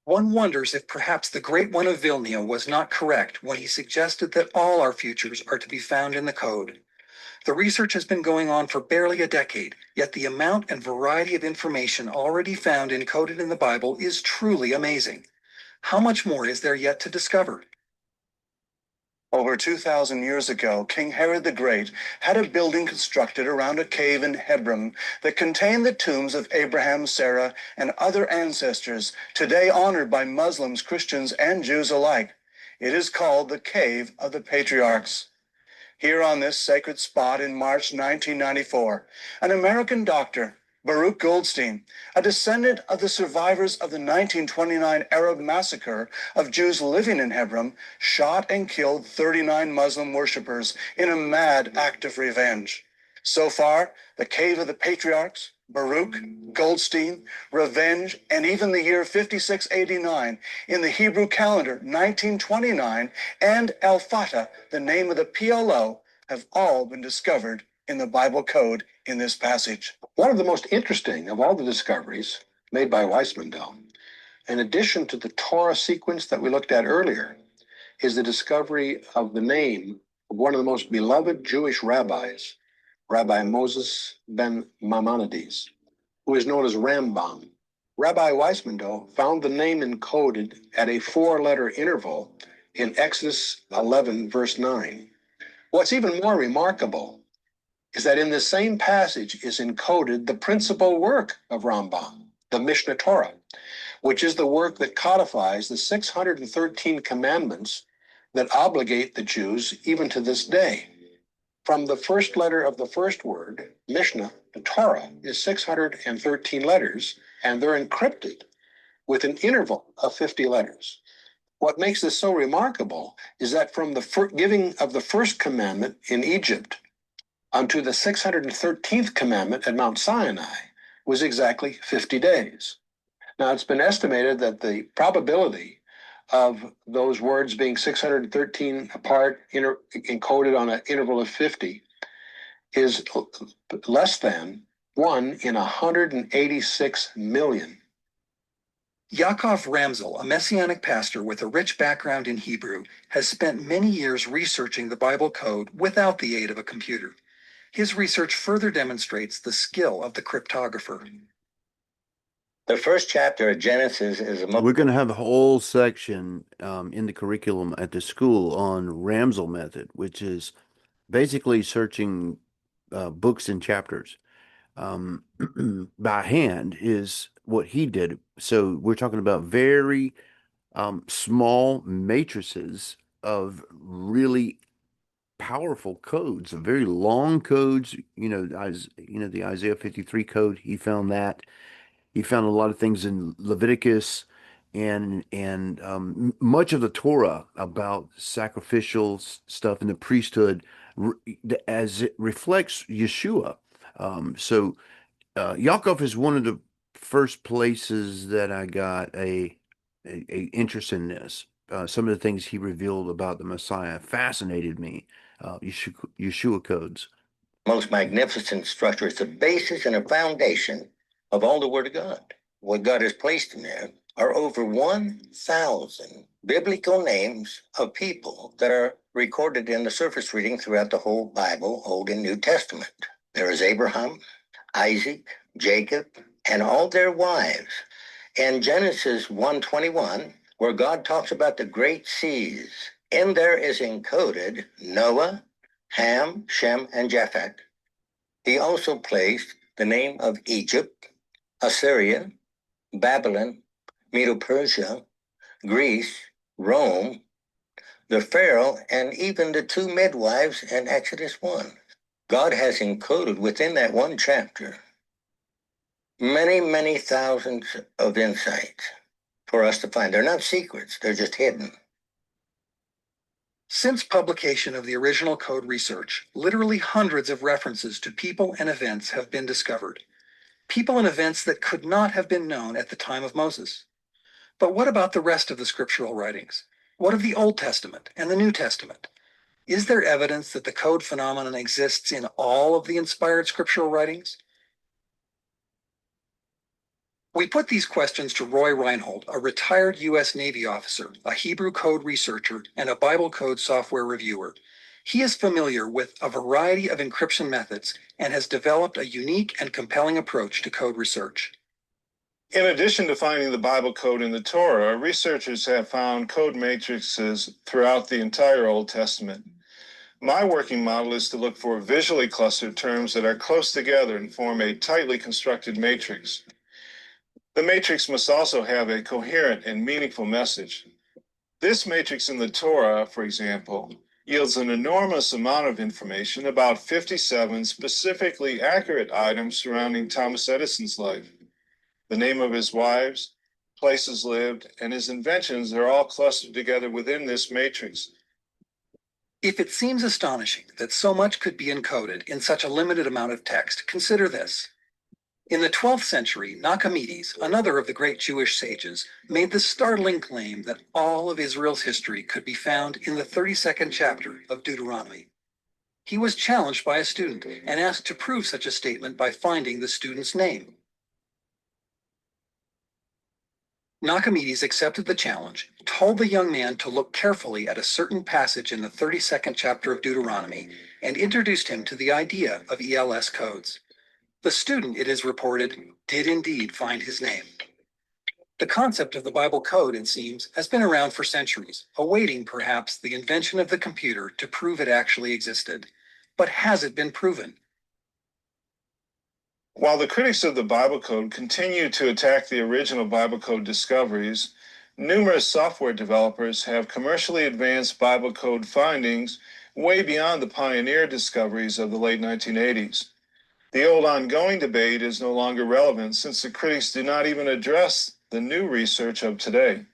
One wonders if perhaps the Great One of Vilna was not correct when he suggested that all our futures are to be found in the code. The research has been going on for barely a decade, yet the amount and variety of information already found encoded in the Bible is truly amazing. How much more is there yet to discover?
Over 2,000 years ago, King Herod the Great had a building constructed around a cave in Hebron that contained the tombs of Abraham, Sarah, and other ancestors, today honored by Muslims, Christians, and Jews alike. It is called the Cave of the Patriarchs. Here on this sacred spot in March 1994, an American doctor, Baruch Goldstein, a descendant of the survivors of the 1929 Arab massacre of Jews living in Hebron, shot and killed 39 Muslim worshippers in a mad act of revenge. So far, the Cave of the Patriarchs, Baruch, Goldstein, revenge, and even the year 5689 in the Hebrew calendar 1929, and El Fatah, the name of the PLO, have all been discovered in the Bible code in this passage.
One of the most interesting of all the discoveries made by Weissman, in addition to the Torah sequence that we looked at earlier, is the discovery of the name of one of the most beloved Jewish rabbis, Rabbi Moses ben Maimonides, who is known as Rambam. Rabbi Weissman found the name encoded at a 4-letter interval in Exodus 11, verse 9. What's even more remarkable is that in the same passage is encoded the principal work of Rambam, the Mishnah Torah, which is the work that codifies the 613 commandments that obligate the Jews even to this day. From the first letter of the first word, Mishnah, the Torah, is 613 letters, and they're encrypted with an interval of 50 letters. What makes this so remarkable is that from the giving of the first commandment in Egypt unto the 613th commandment at Mount Sinai was exactly 50 days. Now, it's been estimated that the probability of those words being 613 apart, encoded on an interval of 50, is less than 1 in 186 million.
Yaakov Ramsel, a Messianic pastor with a rich background in Hebrew, has spent many years researching the Bible code without the aid of a computer. His research further demonstrates the skill of the cryptographer.
The first chapter of Genesis is
We're going to have a whole section in the curriculum at the school on Ramsel method, which is basically searching books and chapters by hand is what he did. So we're talking about very small matrices of really powerful codes, very long codes. The Isaiah 53 code. He found that. He found a lot of things in Leviticus and much of the Torah about sacrificial stuff in the priesthood as it reflects Yeshua. Yaakov is one of the first places that I got a interest in this. Some of the things he revealed about the Messiah fascinated me. Yeshua codes.
most magnificent structure. It's a basis and a foundation of all the Word of God. What God has placed in there are over 1,000 biblical names of people that are recorded in the surface reading throughout the whole Bible, Old and New Testament. There is Abraham, Isaac, Jacob, and all their wives. In Genesis 1:21, where God talks about the great seas, in there is encoded Noah, Ham, Shem, and Japheth. He also placed the name of Egypt, Assyria, Babylon, Medo-Persia, Greece, Rome, the Pharaoh, and even the two midwives in Exodus 1.
God has encoded within that one chapter many, many thousands of insights for us to find. They're not secrets, they're just hidden.
Since publication of the original code research, literally hundreds of references to people and events have been discovered. People and events that could not have been known at the time of Moses. But what about the rest of the scriptural writings? What of the Old Testament and the New Testament? Is there evidence that the code phenomenon exists in all of the inspired scriptural writings? We put these questions to Roy Reinhold, a retired U.S. Navy officer, a Hebrew code researcher, and a Bible code software reviewer. He is familiar with a variety of encryption methods and has developed a unique and compelling approach to code research.
In addition to finding the Bible code in the Torah, researchers have found code matrices throughout the entire Old Testament. My working model is to look for visually clustered terms that are close together and form a tightly constructed matrix. The matrix must also have a coherent and meaningful message. This matrix in the Torah, for example, yields an enormous amount of information about 57 specifically accurate items surrounding Thomas Edison's life. The name of his wives, places lived, and his inventions are all clustered together within this matrix.
If it seems astonishing that so much could be encoded in such a limited amount of text, consider this. In the 12th century, Nachmanides, another of the great Jewish sages, made the startling claim that all of Israel's history could be found in the 32nd chapter of Deuteronomy. He was challenged by a student and asked to prove such a statement by finding the student's name. Nachmanides accepted the challenge, told the young man to look carefully at a certain passage in the 32nd chapter of Deuteronomy, and introduced him to the idea of ELS codes. The student, it is reported, did indeed find his name. The concept of the Bible code, it seems, has been around for centuries, awaiting perhaps the invention of the computer to prove it actually existed. But has it been proven?
While the critics of the Bible code continue to attack the original Bible code discoveries, numerous software developers have commercially advanced Bible code findings way beyond the pioneer discoveries of the late 1980s. The old ongoing debate is no longer relevant since the critics do not even address the new research of today.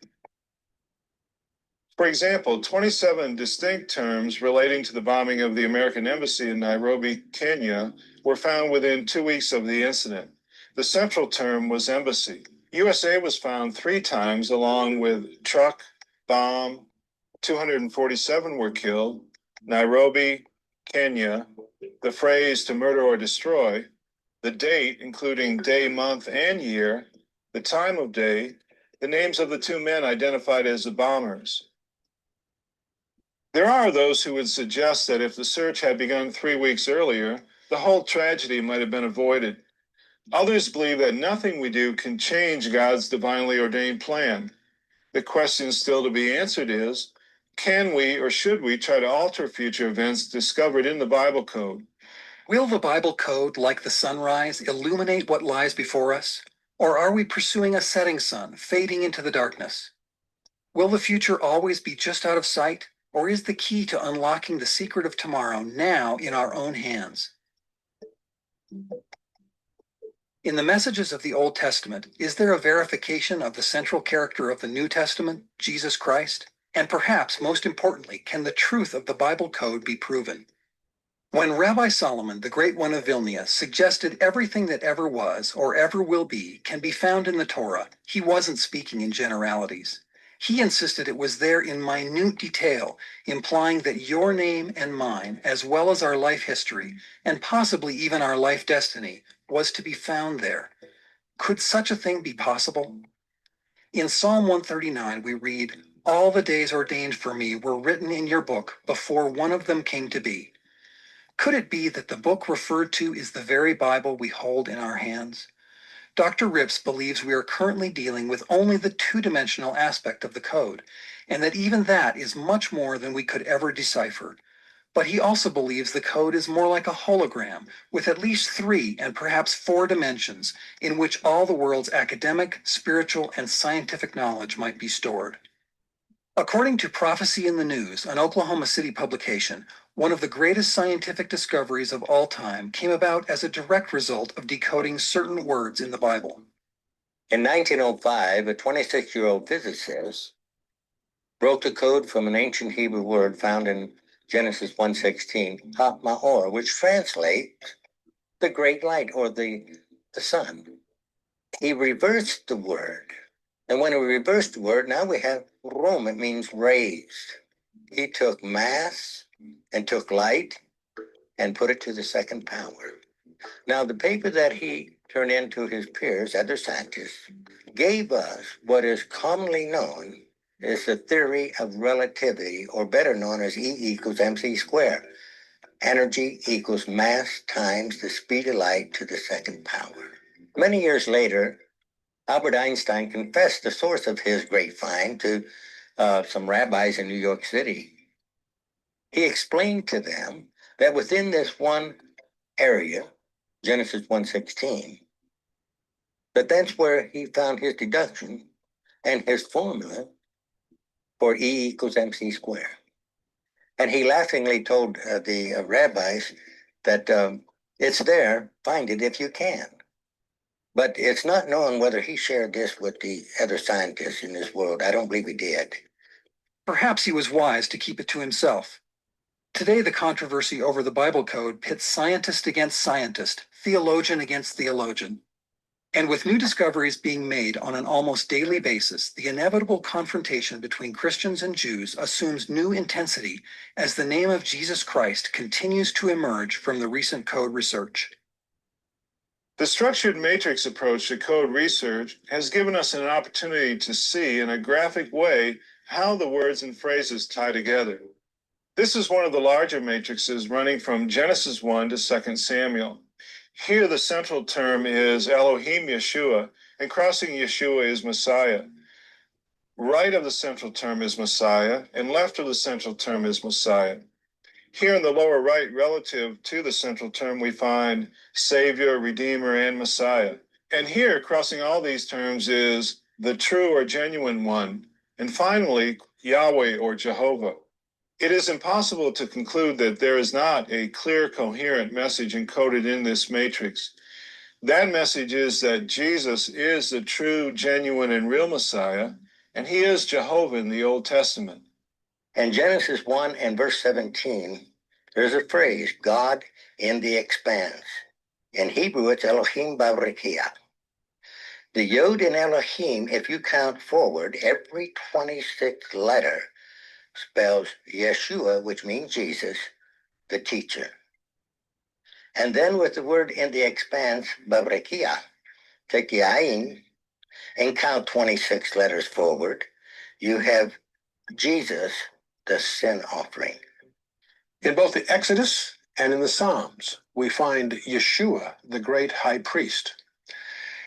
For example, 27 distinct terms relating to the bombing of the American embassy in Nairobi, Kenya, were found within 2 weeks of the incident. The central term was embassy. USA was found 3 times along with truck, bomb, 247 were killed, Nairobi, Kenya, the phrase to murder or destroy, the date, including day, month, and year, the time of day, the names of the 2 men identified as the bombers. There are those who would suggest that if the search had begun 3 weeks earlier, the whole tragedy might have been avoided. Others believe that nothing we do can change God's divinely ordained plan. The question still to be answered is, can we or should we try to alter future events discovered in the Bible code?
Will the Bible code, like the sunrise, illuminate what lies before us? Or are we pursuing a setting sun, fading into the darkness? Will the future always be just out of sight? Or is the key to unlocking the secret of tomorrow now in our own hands? In the messages of the Old Testament, is there a verification of the central character of the New Testament, Jesus Christ? And perhaps most importantly, can the truth of the Bible code be proven? When Rabbi Solomon, the Great One of Vilna, suggested everything that ever was or ever will be can be found in the Torah, he wasn't speaking in generalities. He insisted it was there in minute detail, implying that your name and mine, as well as our life history, and possibly even our life destiny, was to be found there. Could such a thing be possible? In Psalm 139, we read, "All the days ordained for me were written in your book before one of them came to be." Could it be that the book referred to is the very Bible we hold in our hands? Dr. Rips believes we are currently dealing with only the two-dimensional aspect of the code, and that even that is much more than we could ever decipher. But he also believes the code is more like a hologram, with at least 3 and perhaps 4 dimensions, in which all the world's academic, spiritual, and scientific knowledge might be stored. According to Prophecy in the News, an Oklahoma City publication, One of the greatest scientific discoveries of all time came about as a direct result of decoding certain words in the Bible.
In 1905, a 26-year-old physicist wrote the code from an ancient Hebrew word found in Genesis 1:16, Ha-Ma'or, which translates the great light or the sun. He reversed the word. And when he reversed the word, now we have Rome. It means raised. He took mass and took light and put it to the second power. Now, the paper that he turned in to his peers, other scientists, gave us what is commonly known as the theory of relativity, or better known as E equals mc squared. Energy equals mass times the speed of light to the second power. Many years later, Albert Einstein confessed the source of his great find to some rabbis in New York City. He explained to them that within this one area, Genesis 1:16, that's where he found his deduction and his formula for E equals mc squared. And he laughingly told the rabbis that it's there, find it if you can. But it's not known whether he shared this with the other scientists in this world. I don't believe he did.
Perhaps he was wise to keep it to himself. Today, the controversy over the Bible code pits scientist against scientist, theologian against theologian. And with new discoveries being made on an almost daily basis, the inevitable confrontation between Christians and Jews assumes new intensity as the name of Jesus Christ continues to emerge from the recent code research.
The structured matrix approach to code research has given us an opportunity to see in a graphic way how the words and phrases tie together. This is one of the larger matrices running from Genesis 1 to 2 Samuel. Here the central term is Elohim Yeshua, and crossing Yeshua is Messiah. Right of the central term is Messiah, and left of the central term is Messiah. Here in the lower right, relative to the central term, we find Savior, Redeemer, and Messiah. And here, crossing all these terms, is the true or genuine one. And finally, Yahweh or Jehovah. It is impossible to conclude that there is not a clear, coherent message encoded in this matrix. That message is that Jesus is the true, genuine, and real Messiah, and he is Jehovah in the Old Testament.
In Genesis 1 and verse 17, there's a phrase, God in the expanse. In Hebrew, it's Elohim Bavrikia. The Yod in Elohim, if you count forward, every 26th letter spells Yeshua, which means Jesus, the teacher. And then with the word in the expanse, Bavrikia, take the ayin and count 26 letters forward, you have Jesus, the sin offering.
In both the Exodus and in the Psalms, we find Yeshua, the great high priest.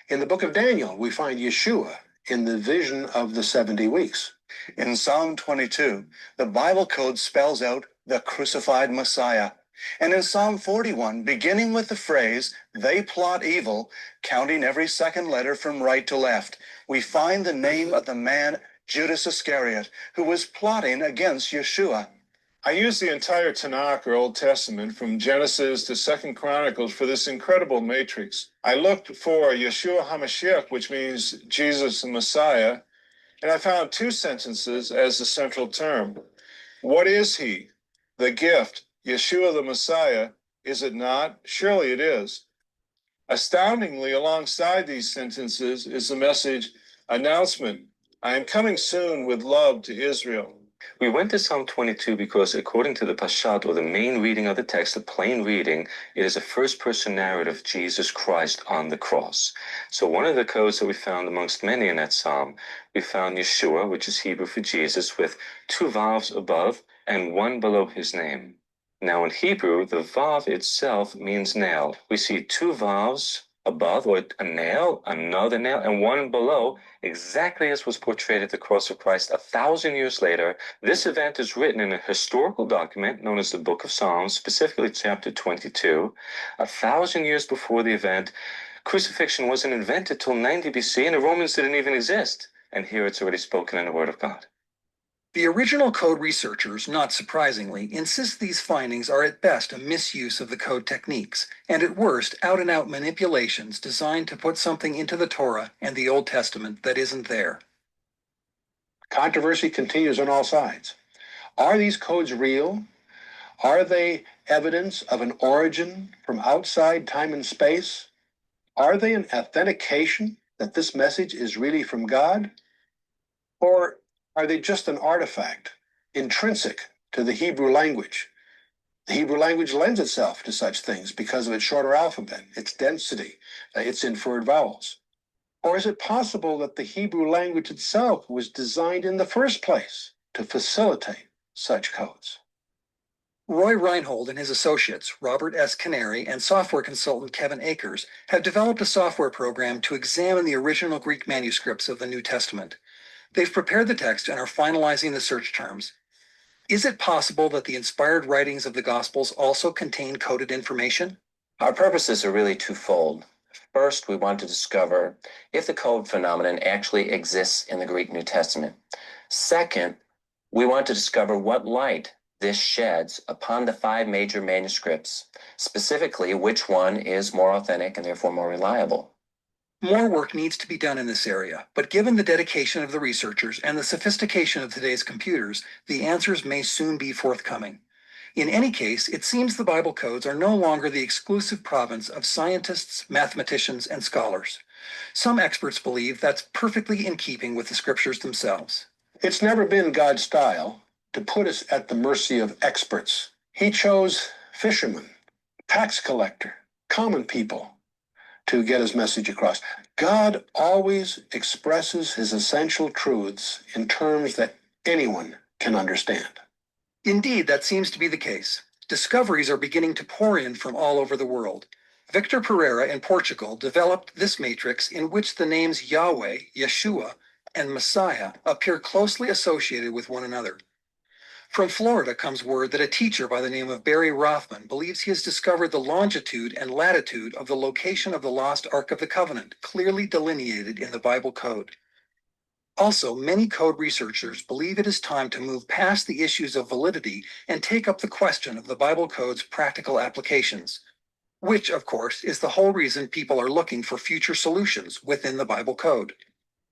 In the book of Daniel, we find Yeshua in the vision of the 70 weeks.
In Psalm 22, the Bible code spells out the crucified Messiah. And in Psalm 41, beginning with the phrase, they plot evil, counting every second letter from right to left, we find the name of the man, Judas Iscariot, who was plotting against Yeshua.
I used the entire Tanakh or Old Testament from Genesis to 2 Chronicles for this incredible matrix. I looked for Yeshua HaMashiach, which means Jesus the Messiah, and I found two sentences as the central term. What is he? The gift, Yeshua the Messiah, is it not? Surely it is. Astoundingly, alongside these sentences is the message, announcement, I am coming soon with love to Israel.
We went to Psalm 22 because according to the Pashat, or the main reading of the text, the plain reading, it is a first-person narrative of Jesus Christ on the cross. So one of the codes that we found amongst many in that psalm, we found Yeshua, which is Hebrew for Jesus, with two vavs above and one below his name. Now in Hebrew, the vav itself means nail. We see two vavs above, or a nail, another nail, and one below, exactly as was portrayed at the cross of Christ 1,000 years later. This event is written in a historical document known as the Book of Psalms, specifically chapter 22. 1,000 years before the event, crucifixion wasn't invented till 90 BC, and the Romans didn't even exist. And here it's already spoken in the Word of God.
The original code researchers, not surprisingly, insist these findings are at best a misuse of the code techniques, and at worst out-and-out manipulations designed to put something into the Torah and the Old Testament that isn't there.
Controversy continues on all sides. Are these codes real? Are they evidence of an origin from outside time and space? Are they an authentication that this message is really from God? Or are they just an artifact, intrinsic to the Hebrew language? The Hebrew language lends itself to such things because of its shorter alphabet, its density, its inferred vowels. Or is it possible that the Hebrew language itself was designed in the first place to facilitate such codes?
Roy Reinhold and his associates, Robert S. Canary and software consultant Kevin Akers, have developed a software program to examine the original Greek manuscripts of the New Testament. They've prepared the text and are finalizing the search terms. Is it possible that the inspired writings of the Gospels also contain coded information?
Our purposes are really twofold. First, we want to discover if the code phenomenon actually exists in the Greek New Testament. Second, we want to discover what light this sheds upon the 5 major manuscripts, specifically which one is more authentic and therefore more reliable.
More work needs to be done in this area, but given the dedication of the researchers and the sophistication of today's computers, the answers may soon be forthcoming. In any case, it seems the Bible codes are no longer the exclusive province of scientists, mathematicians, and scholars. Some experts believe that's perfectly in keeping with the scriptures themselves.
It's never been God's style to put us at the mercy of experts. He chose fishermen, tax collector, common people to get his message across. God always expresses his essential truths in terms that anyone can understand.
Indeed, that seems to be the case. Discoveries are beginning to pour in from all over the world. Victor Pereira in Portugal developed this matrix in which the names Yahweh, Yeshua, and Messiah appear closely associated with one another. From Florida comes word that a teacher by the name of Barry Rothman believes he has discovered the longitude and latitude of the location of the lost Ark of the Covenant, clearly delineated in the Bible code. Also, many code researchers believe it is time to move past the issues of validity and take up the question of the Bible code's practical applications, which, of course, is the whole reason people are looking for future solutions within the Bible code.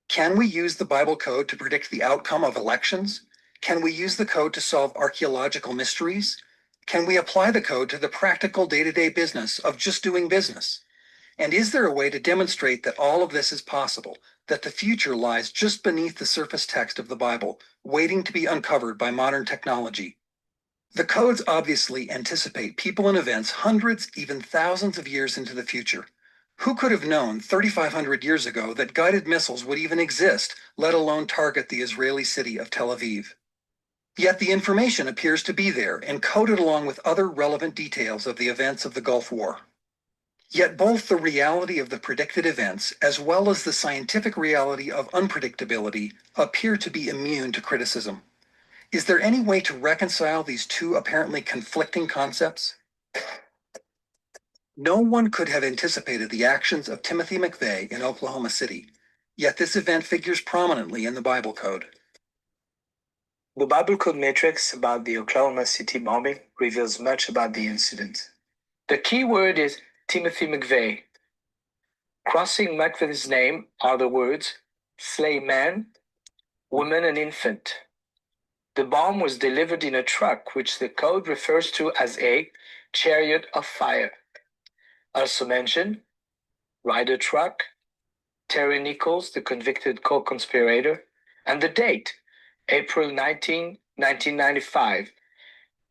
Can we use the Bible code to predict the outcome of elections? Can we use the code to solve archaeological mysteries? Can we apply the code to the practical day-to-day business of just doing business? And is there a way to demonstrate that all of this is possible, that the future lies just beneath the surface text of the Bible, waiting to be uncovered by modern technology? The codes obviously anticipate people and events hundreds, even thousands of years into the future. Who could have known 3,500 years ago that guided missiles would even exist, let alone target the Israeli city of Tel Aviv? Yet the information appears to be there, encoded along with other relevant details of the events of the Gulf War. Yet both the reality of the predicted events, as well as the scientific reality of unpredictability, appear to be immune to criticism. Is there any way to reconcile these two apparently conflicting concepts? No one could have anticipated the actions of Timothy McVeigh in Oklahoma City, yet this event figures prominently in the Bible code.
The Bible code matrix about the Oklahoma City bombing reveals much about the incident. The key word is Timothy McVeigh. Crossing McVeigh's name are the words slay man, woman, and infant. The bomb was delivered in a truck, which the code refers to as a chariot of fire. Also mentioned, Ryder truck, Terry Nichols, the convicted co-conspirator, and the date, April 19, 1995.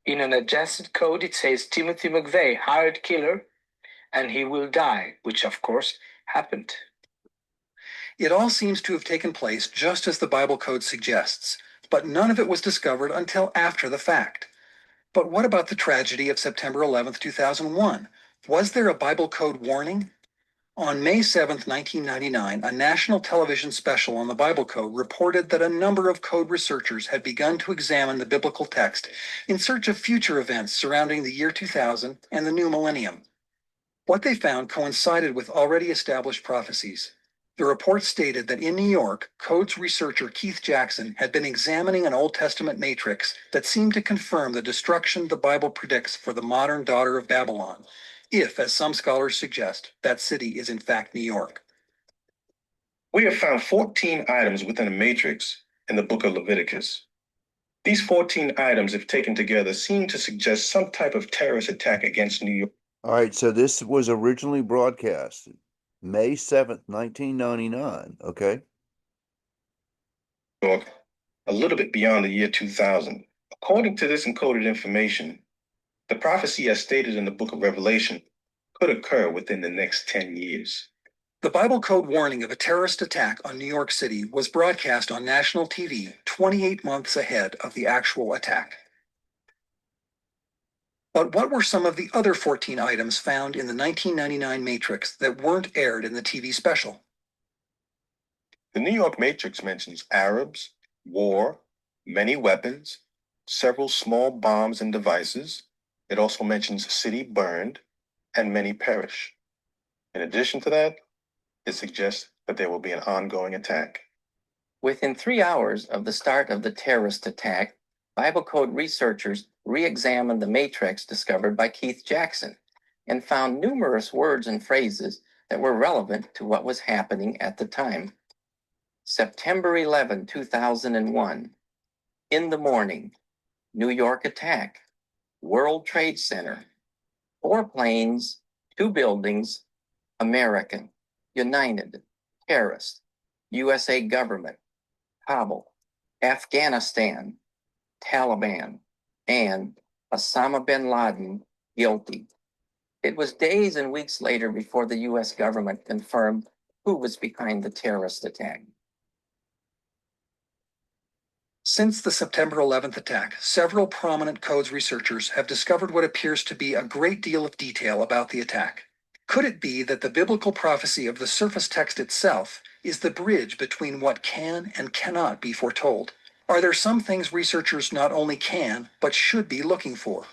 In an adjacent code, it says Timothy McVeigh, hired killer, and he will die, which of course happened.
It all seems to have taken place just as the Bible code suggests, but none of it was discovered until after the fact. But what about the tragedy of September 11th, 2001? Was there a Bible code warning? On May 7, 1999, a national television special on the Bible code reported that a number of code researchers had begun to examine the biblical text in search of future events surrounding the year 2000 and the new millennium. What they found coincided with already established prophecies. The report stated that in New York, codes researcher Keith Jackson had been examining an Old Testament matrix that seemed to confirm the destruction the Bible predicts for the modern daughter of Babylon, if, as some scholars suggest, that city is in fact New York.
We have found 14 items within a matrix in the book of Leviticus. These 14 items, if taken together, seem to suggest some type of terrorist attack against New York.
All right, so this was originally broadcast May 7th, 1999, okay?
A little bit beyond the year 2000. According to this encoded information, the prophecy as stated in the book of Revelation could occur within the next 10 years.
The Bible code warning of a terrorist attack on New York City was broadcast on national TV 28 months ahead of the actual attack. But what were some of the other 14 items found in the 1999 Matrix that weren't aired in the TV special?
The New York Matrix mentions Arabs, war, many weapons, several small bombs and devices. It also mentions city burned and many perish. In addition to that, it suggests that there will be an ongoing attack.
Within 3 hours of the start of the terrorist attack, Bible code researchers re-examined the matrix discovered by Keith Jackson and found numerous words and phrases that were relevant to what was happening at the time. September 11, 2001. In the morning, New York attack, World Trade Center, 4 planes, 2 buildings, American, United, terrorist, USA government, Kabul, Afghanistan, Taliban, and Osama bin Laden guilty. It was days and weeks later before the US government confirmed who was behind the terrorist attack.
Since the September 11th attack, several prominent codes researchers have discovered what appears to be a great deal of detail about the attack. Could it be that the biblical prophecy of the surface text itself is the bridge between what can and cannot be foretold? Are there some things researchers not only can, but should be looking for?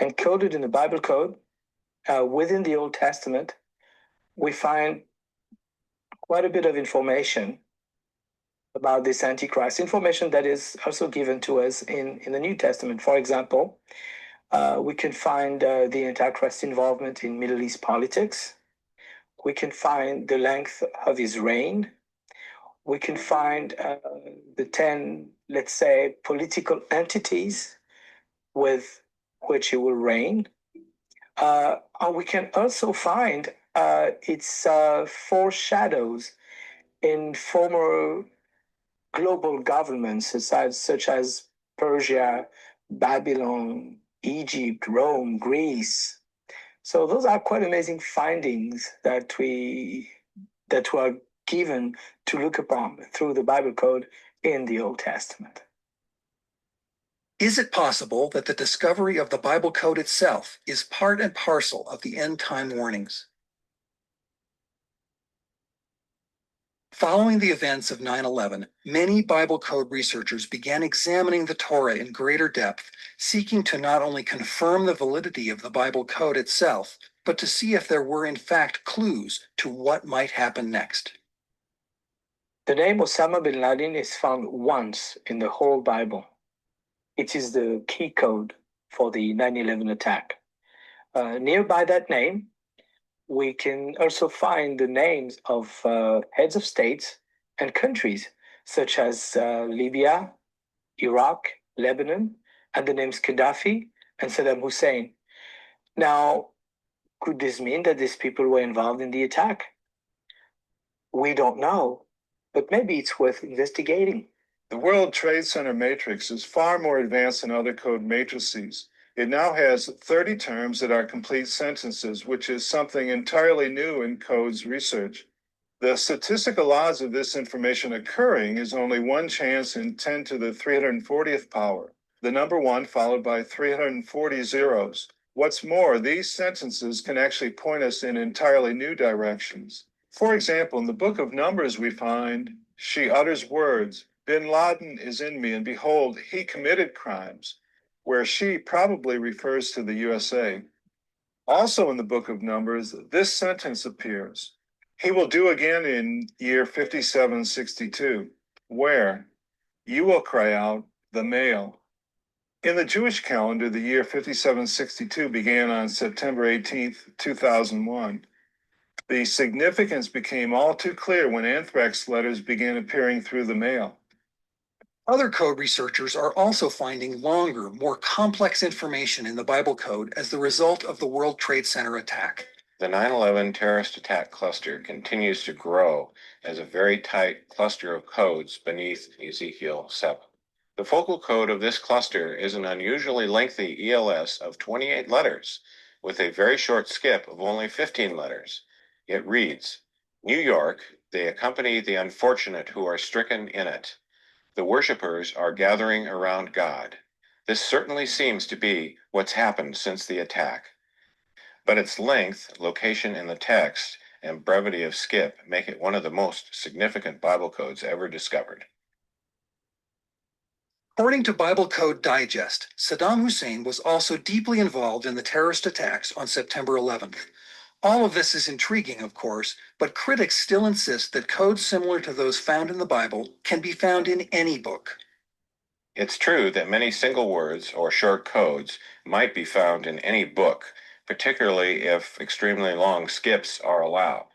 Encoded in the Bible code, within the Old Testament, we find quite a bit of information about this Antichrist, information that is also given to us in the New Testament. For example, we can find the Antichrist involvement in Middle East politics. We can find the length of his reign. We can find the 10, let's say, political entities with which he will reign. And we can also find its foreshadows in former global governments such as Persia, Babylon, Egypt, Rome, Greece. So those are quite amazing findings that we are given to look upon through the Bible code in the Old Testament.
Is it possible that the discovery of the Bible code itself is part and parcel of the end time warnings? Following the events of 9/11, many Bible code researchers began examining the Torah in greater depth, seeking to not only confirm the validity of the Bible code itself, but to see if there were in fact clues to what might happen next.
The name Osama bin Laden is found once in the whole Bible. It is the key code for the 9/11 attack. Nearby that name, we can also find the names of heads of states and countries such as Libya, Iraq, Lebanon, and the names Gaddafi and Saddam Hussein. Now, could this mean that these people were involved in the attack? We don't know, but maybe it's worth investigating.
The World Trade Center matrix is far more advanced than other code matrices. It now has 30 terms that are complete sentences, which is something entirely new in codes research. The statistical odds of this information occurring is only 1 chance in 10 to the 340th power, the number 1 followed by 340 zeros. What's more, these sentences can actually point us in entirely new directions. For example, in the book of Numbers we find, she utters words, Bin Laden is in me, and behold, he committed crimes, where she probably refers to the USA. Also in the book of Numbers, this sentence appears, He will do again in year 5762, where you will cry out, the male. In the Jewish calendar, the year 5762 began on September 18th, 2001. The significance became all too clear when anthrax letters began appearing through the mail.
Other code researchers are also finding longer, more complex information in the Bible code as the result of the World Trade Center attack.
The 9/11 terrorist attack cluster continues to grow as a very tight cluster of codes beneath Ezekiel 7. The focal code of this cluster is an unusually lengthy ELS of 28 letters, with a very short skip of only 15 letters. It reads, New York, they accompany the unfortunate who are stricken in it. The worshippers are gathering around God. This certainly seems to be what's happened since the attack. But its length, location in the text, and brevity of skip make it one of the most significant Bible codes ever discovered.
According to Bible Code Digest, Saddam Hussein was also deeply involved in the terrorist attacks on September 11th. All of this is intriguing, of course, but critics still insist that codes similar to those found in the Bible can be found in any book.
It's true that many single words or short codes might be found in any book, particularly if extremely long skips are allowed.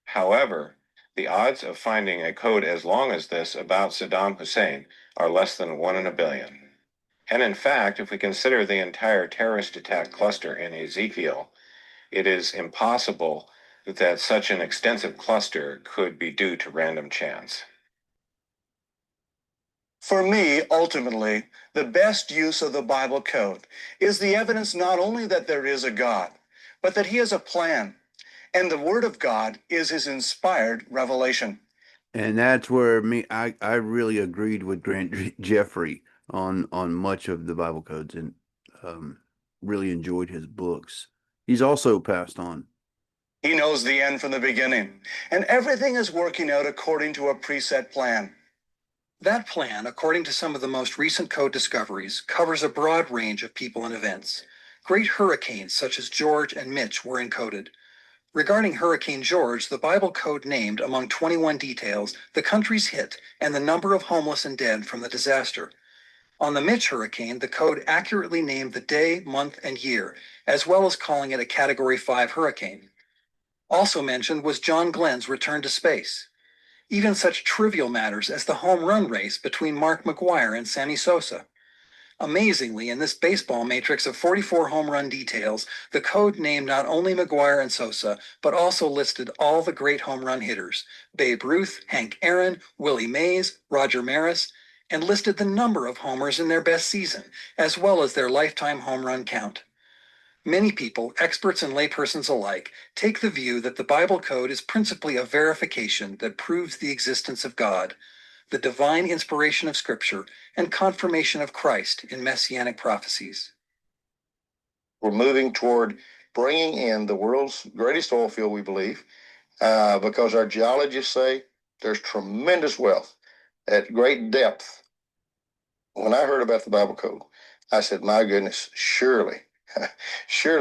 However, the odds of finding a code as long as this about Saddam Hussein are less than 1 in a billion. And in fact, if we consider the entire terrorist attack cluster in Ezekiel, it is impossible that such an extensive cluster could be due to random chance.
For me, ultimately, the best use of the Bible code is the evidence not only that there is a God, but that he has a plan, and the Word of God is his inspired revelation.
And that's where I really agreed with Grant Jeffrey on much of the Bible codes and really enjoyed his books. He's also passed on.
He knows the end from the beginning, and everything is working out according to a preset plan.
That plan, according to some of the most recent code discoveries, covers a broad range of people and events. Great hurricanes such as George and Mitch were encoded. Regarding Hurricane George, the Bible code named, among 21 details, the country's hit and the number of homeless and dead from the disaster. On the Mitch hurricane, the code accurately named the day, month, and year, as well as calling it a Category 5 hurricane. Also mentioned was John Glenn's return to space. Even such trivial matters as the home run race between Mark McGwire and Sammy Sosa. Amazingly, in this baseball matrix of 44 home run details, the code named not only McGwire and Sosa, but also listed all the great home run hitters, Babe Ruth, Hank Aaron, Willie Mays, Roger Maris, and listed the number of homers in their best season, as well as their lifetime home run count. Many people, experts and laypersons alike, take the view that the Bible code is principally a verification that proves the existence of God, the divine inspiration of Scripture, and confirmation of Christ in messianic prophecies.
We're moving toward bringing in the world's greatest oil field, we believe, because our geologists say there's tremendous wealth at great depth. When I heard about the Bible code, I said, my goodness, surely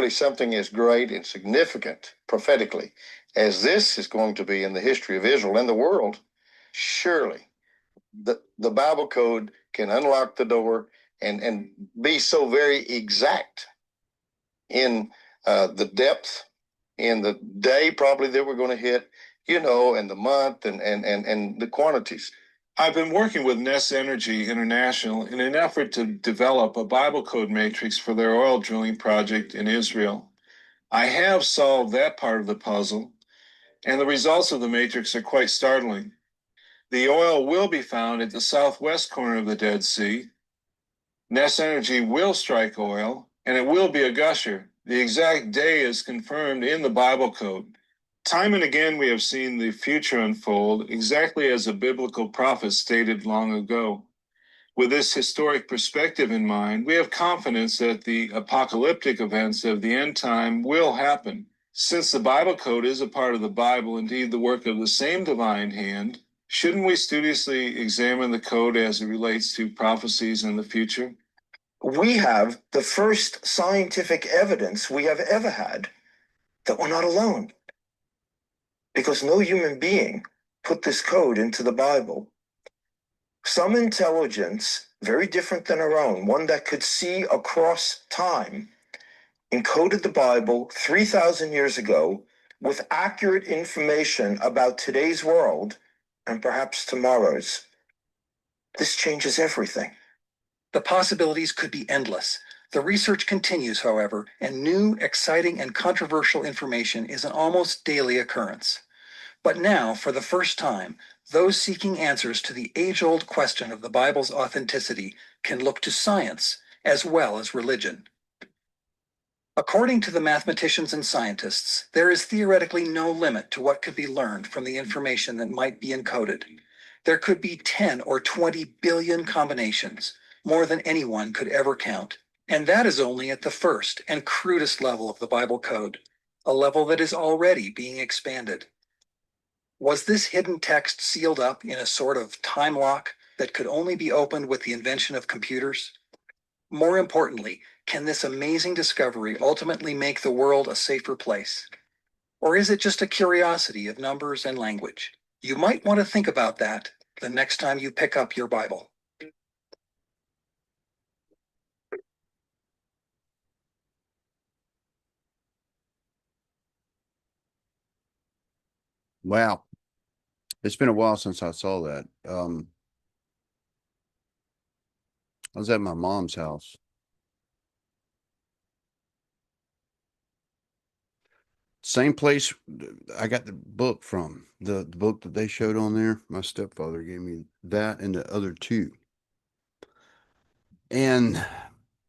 something as great and significant prophetically as this is going to be in the history of Israel and the world. Surely the Bible code can unlock the door and be so very exact in the depth, in the day probably that we're going to hit, and the month and the quantities.
I've been working with Ness Energy International in an effort to develop a Bible code matrix for their oil drilling project in Israel. I have solved that part of the puzzle, and the results of the matrix are quite startling. The oil will be found at the southwest corner of the Dead Sea. Ness Energy will strike oil, and it will be a gusher. The exact day is confirmed in the Bible code. Time and again, we have seen the future unfold exactly as a biblical prophet stated long ago. With this historic perspective in mind, we have confidence that the apocalyptic events of the end time will happen. Since the Bible code is a part of the Bible, indeed the work of the same divine hand, shouldn't we studiously examine the code as it relates to prophecies in the future?
We have the first scientific evidence we have ever had that we're not alone. because no human being put this code into the Bible. Some intelligence, very different than our own, one that could see across time, encoded the Bible 3,000 years ago with accurate information about today's world and perhaps tomorrow's. This changes everything.
The possibilities could be endless. The research continues, however, and new, exciting, and controversial information is an almost daily occurrence. But now, for the first time, those seeking answers to the age-old question of the Bible's authenticity can look to science as well as religion. According to the mathematicians and scientists, there is theoretically no limit to what could be learned from the information that might be encoded. There could be 10 or 20 billion combinations, more than anyone could ever count. And that is only at the first and crudest level of the Bible code, a level that is already being expanded. Was this hidden text sealed up in a sort of time lock that could only be opened with the invention of computers? More importantly, can this amazing discovery ultimately make the world a safer place? Or is it just a curiosity of numbers and language? You might want to think about that the next time you pick up your Bible.
Wow. It's been a while since I saw that. I was at my mom's house. Same place I got the book from. The book that they showed on there. My stepfather gave me that and the other two. And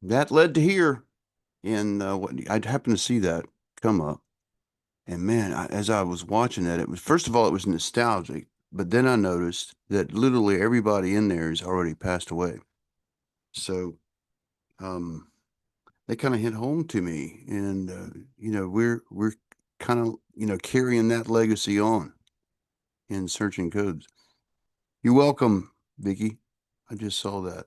that led to here. And I'd happened to see that come up. And man, as I was watching that, it was, first of all, it was nostalgic. But then I noticed that literally everybody in there has already passed away. So, they kind of hit home to me, and we're kind of carrying that legacy on in searching codes. You're welcome, Vicky. I just saw that.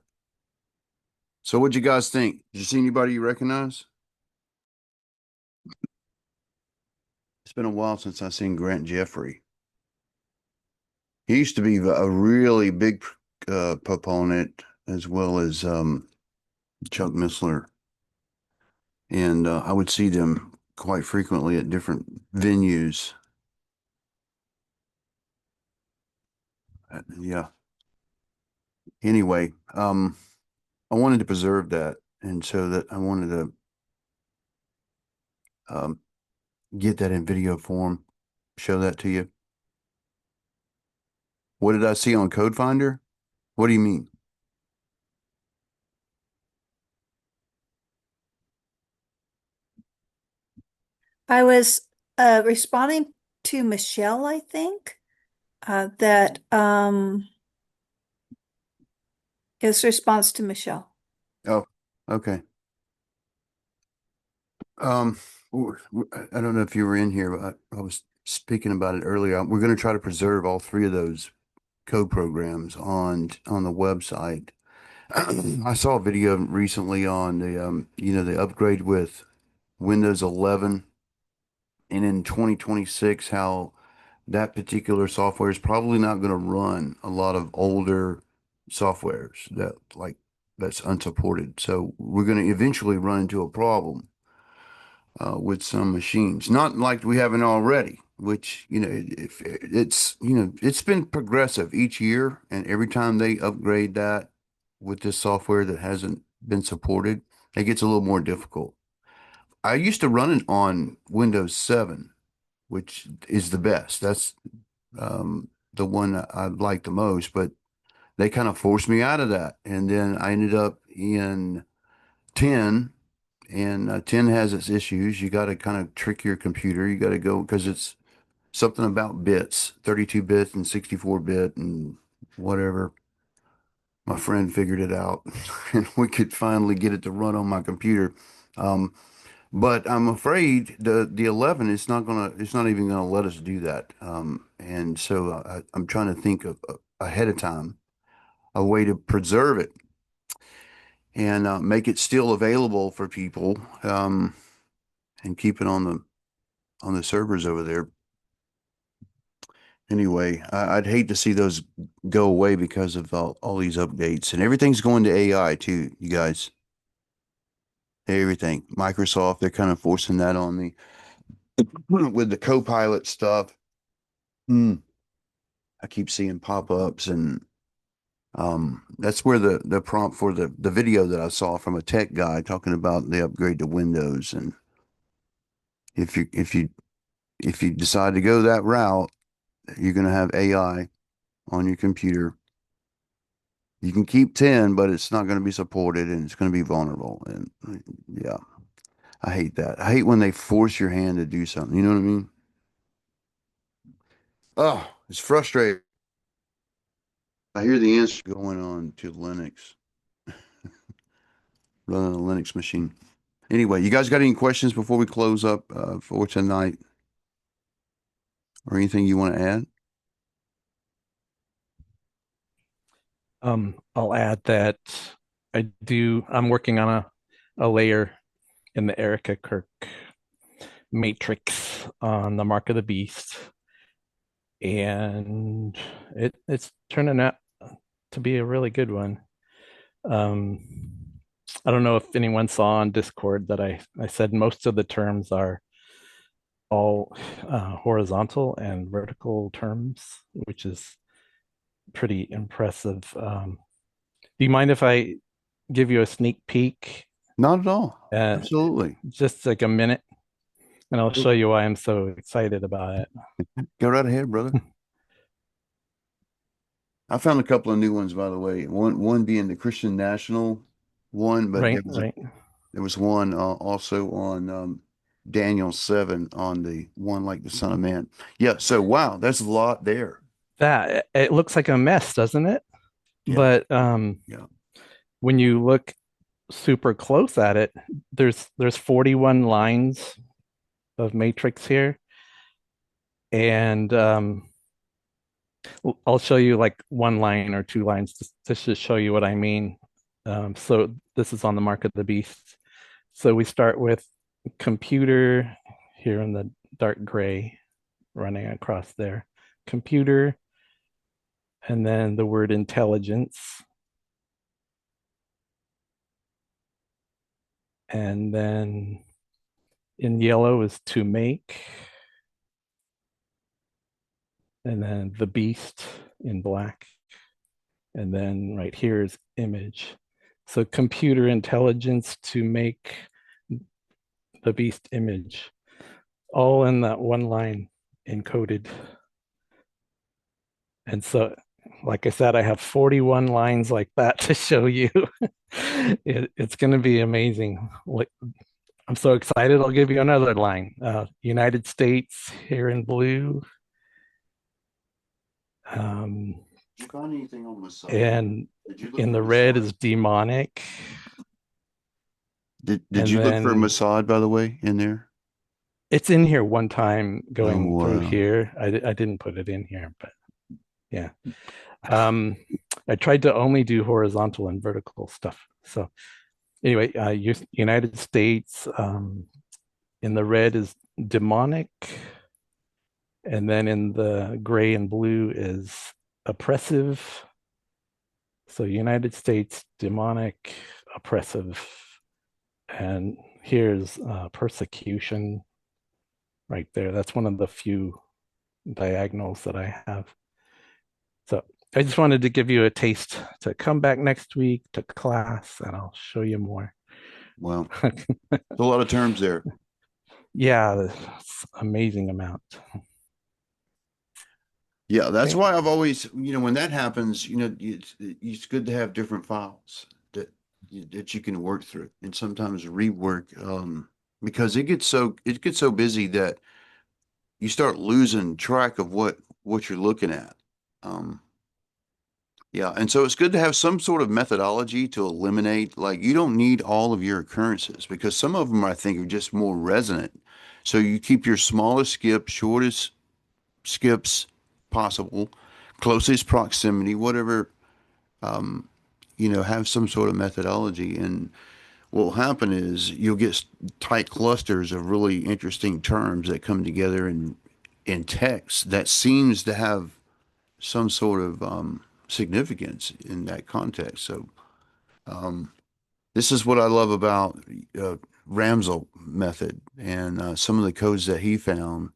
So, what'd you guys think? Did you see anybody you recognize? It's been a while since I've seen Grant Jeffrey. He used to be a really big proponent, as well as Chuck Missler, and I would see them quite frequently at different venues. Yeah. Anyway, I wanted to preserve that, and so that I wanted to get that in video form, show that to you. What did I see on Code Finder? What do you mean?
I was responding to Michelle, I think, that his response to Michelle.
Oh, okay. I don't know if you were in here, but I was speaking about it earlier. We're going to try to preserve all three of those code programs on the website. I saw a video recently on the upgrade with Windows 11, and in 2026, how that particular software is probably not going to run a lot of older softwares that's unsupported. So we're going to eventually run into a problem with some machines, not like we haven't already, which, if it's been progressive each year, and every time they upgrade that with this software that hasn't been supported, it gets a little more difficult. I used to run it on Windows 7, which is the best. That's the one I like the most, but they kind of forced me out of that. And then I ended up in 10, and 10 has its issues. You got to kind of trick your computer. You got to go, because it's something about bits, 32-bit and 64-bit and whatever. My friend figured it out, and we could finally get it to run on my computer. But I'm afraid the 11 it's not even gonna let us do that. And so I'm trying to think of ahead of time a way to preserve it and make it still available for people, and keep it on the servers over there. anyway, I'd hate to see those go away because of all these updates, and everything's going to AI too, you guys. Everything. Microsoft, they're kind of forcing that on me with the Copilot stuff. I keep seeing pop-ups, and that's where the prompt for the video that I saw from a tech guy talking about the upgrade to Windows. And if you decide to go that route, you're going to have AI on your computer. You can keep 10, but it's not going to be supported, and it's going to be vulnerable. And yeah, I hate that. I hate when they force your hand to do something. You know what I mean? Oh, it's frustrating. I hear the answer going on to Linux, running a Linux machine. Anyway, you guys got any questions before we close up for tonight, or anything you want to add?
I'll add that I'm working on a layer in the Erica Kirk matrix on the Mark of the Beast, and it's turning out to be a really good one. I don't know if anyone saw on Discord that I said most of the terms are all horizontal and vertical terms, which is pretty impressive. Do you mind if I give you a sneak peek?
Not at all. Absolutely.
Just like a minute, and I'll show you why I'm so excited about it.
Go right ahead, brother. I found a couple of new ones, by the way. One being the Christian National one, but there was one also on Daniel 7 on the one like the Son of Man. Yeah, so wow, there's a lot there.
That it looks like a mess, doesn't it? Yeah. But when you look super close at it, there's 41 lines of matrix here, and I'll show you like one line or two lines just to show you what I mean. So this is on the Mark of the Beast. So we start with computer here in the dark gray running across there. Computer, and then the word intelligence. And then in yellow is to make. And then the beast in black. And then right here is image. So computer intelligence to make the beast image, all in that one line encoded. And so, like I said, I have 41 lines like that to show you. It's going to be amazing. I'm so excited. I'll give you another line. United States here in blue.
Anything on the side?
And in the red is demonic.
Did you look for Mossad, by the way, in there?
It's in here one time going through here. I didn't put it in here, but yeah. I tried to only do horizontal and vertical stuff. So anyway, United States, in the red is demonic. And then in the gray and blue is oppressive. So United States, demonic, oppressive. And here's persecution right there. That's one of the few diagonals that I have. So I just wanted to give you a taste to come back next week to class, and I'll show you more.
Well, there's a lot of terms there.
Yeah, it's amazing amount.
Yeah, that's why I've always, when that happens, it's good to have different files that you can work through and sometimes rework, because it gets so busy that you start losing track of what you're looking at. Yeah, and so it's good to have some sort of methodology to eliminate, like you don't need all of your occurrences because some of them I think are just more resonant. So you keep your smallest skip, shortest skips possible, closest proximity, whatever, have some sort of methodology. And what will happen is you'll get tight clusters of really interesting terms that come together in text that seems to have some sort of significance in that context. So this is what I love about Ramsel method and some of the codes that he found.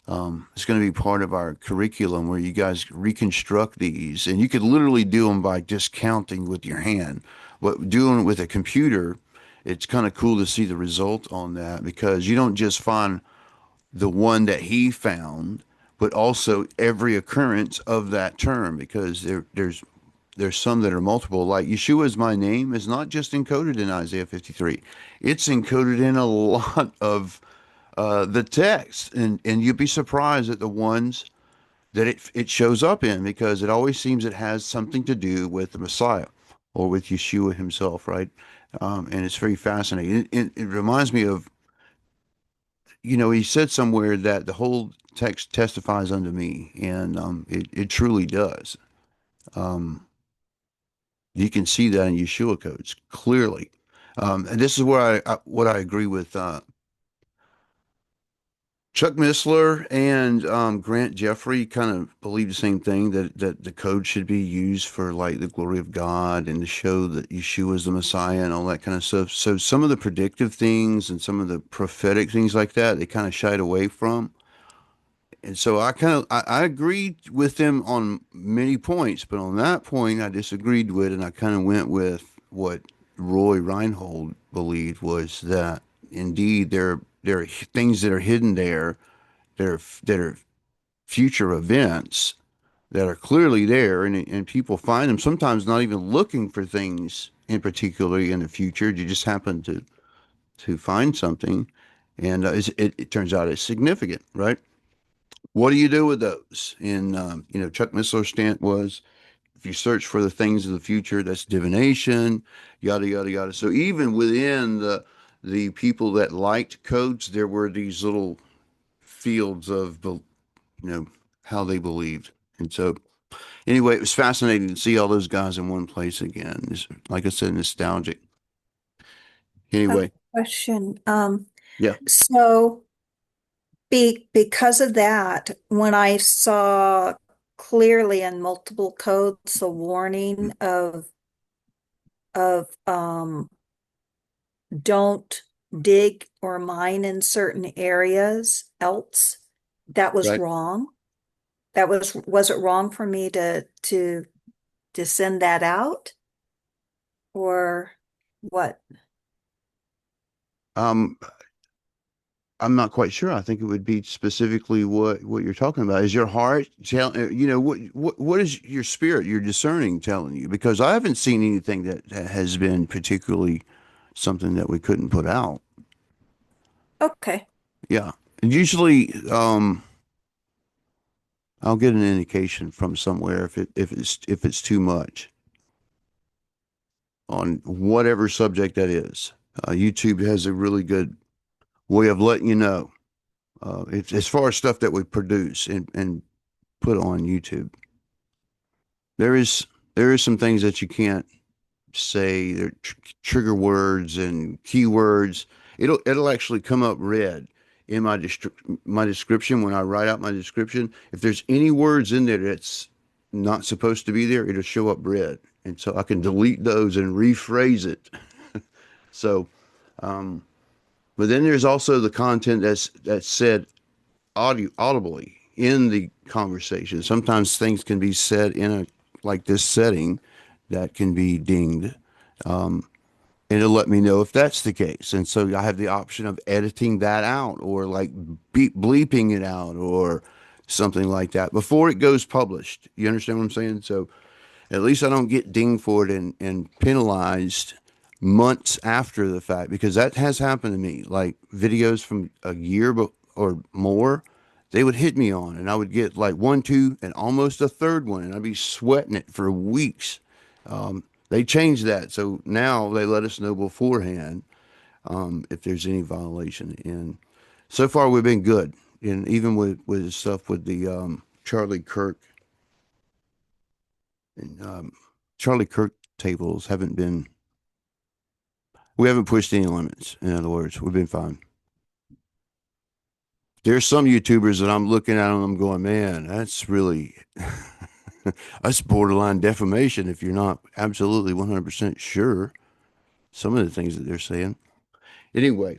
It's going to be part of our curriculum where you guys reconstruct these, and you could literally do them by just counting with your hand. But doing it with a computer, it's kind of cool to see the result on that because you don't just find the one that he found, but also every occurrence of that term because there's some that are multiple. Like Yeshua is my name is not just encoded in Isaiah 53. It's encoded in a lot of the text, and you'd be surprised at the ones that it shows up in because it always seems it has something to do with the Messiah or with Yeshua himself, right? And it's very fascinating. It reminds me of, he said somewhere that the whole text testifies unto me, and it truly does. Um, you can see that in Yeshua codes clearly. And this is where what I agree with Chuck Missler and Grant Jeffrey kind of believe the same thing that the code should be used for like the glory of God and to show that Yeshua is the Messiah and all that kind of stuff. So some of the predictive things and some of the prophetic things like that, they kind of shied away from. And so I agreed with them on many points, but on that point I disagreed with, and I kind of went with what Roy Reinhold believed was that indeed there are things that are hidden there that are future events that are clearly there, and people find them sometimes not even looking for things in particularly in the future. You just happen to find something, and it turns out it's significant, right? What do you do with those? And Chuck Missler's stance was, if you search for the things of the future, that's divination, yada yada yada. So even within the people that liked codes, there were these little fields of how they believed. And so anyway, it was fascinating to see all those guys in one place again. It's, like I said, nostalgic. Anyway,
Question.
yeah,
So because of that, when I saw clearly in multiple codes the warning of don't dig or mine in certain areas else, that was
right.
wrong. Was it wrong for me to send that out or what?
Um, I'm not quite sure. I think it would be specifically what you're talking about. Is your heart what is your spirit, your discerning telling you? Because I haven't seen anything that has been particularly something that we couldn't put out.
Okay.
Yeah. And usually, I'll get an indication from somewhere if it's too much on whatever subject that is. YouTube has a really good way of letting you know. It's as far as stuff that we produce and put on YouTube. There is some things that you can't say. They're trigger words and keywords. It'll actually come up red in my description when I write out my description. If there's any words in there that's not supposed to be there, it'll show up red, and so I can delete those and rephrase it. So, but then there's also the content that's said audibly in the conversation. Sometimes things can be said in a like this setting that can be dinged. And it'll let me know if that's the case. And so I have the option of editing that out or like bleeping it out or something like that before it goes published. You understand what I'm saying? So at least I don't get dinged for it and penalized months after the fact, because that has happened to me. Like videos from a year or more, they would hit me on, and I would get like one, two, and almost a third one, and I'd be sweating it for weeks. They changed that, so now they let us know beforehand if there's any violation. And so far, we've been good. And even with stuff with the Charlie Kirk and Charlie Kirk tables haven't been. We haven't pushed any limits. In other words, we've been fine. There's some YouTubers that I'm looking at and I'm going, man, that's really, that's borderline defamation if you're not absolutely 100% sure some of the things that they're saying. Anyway,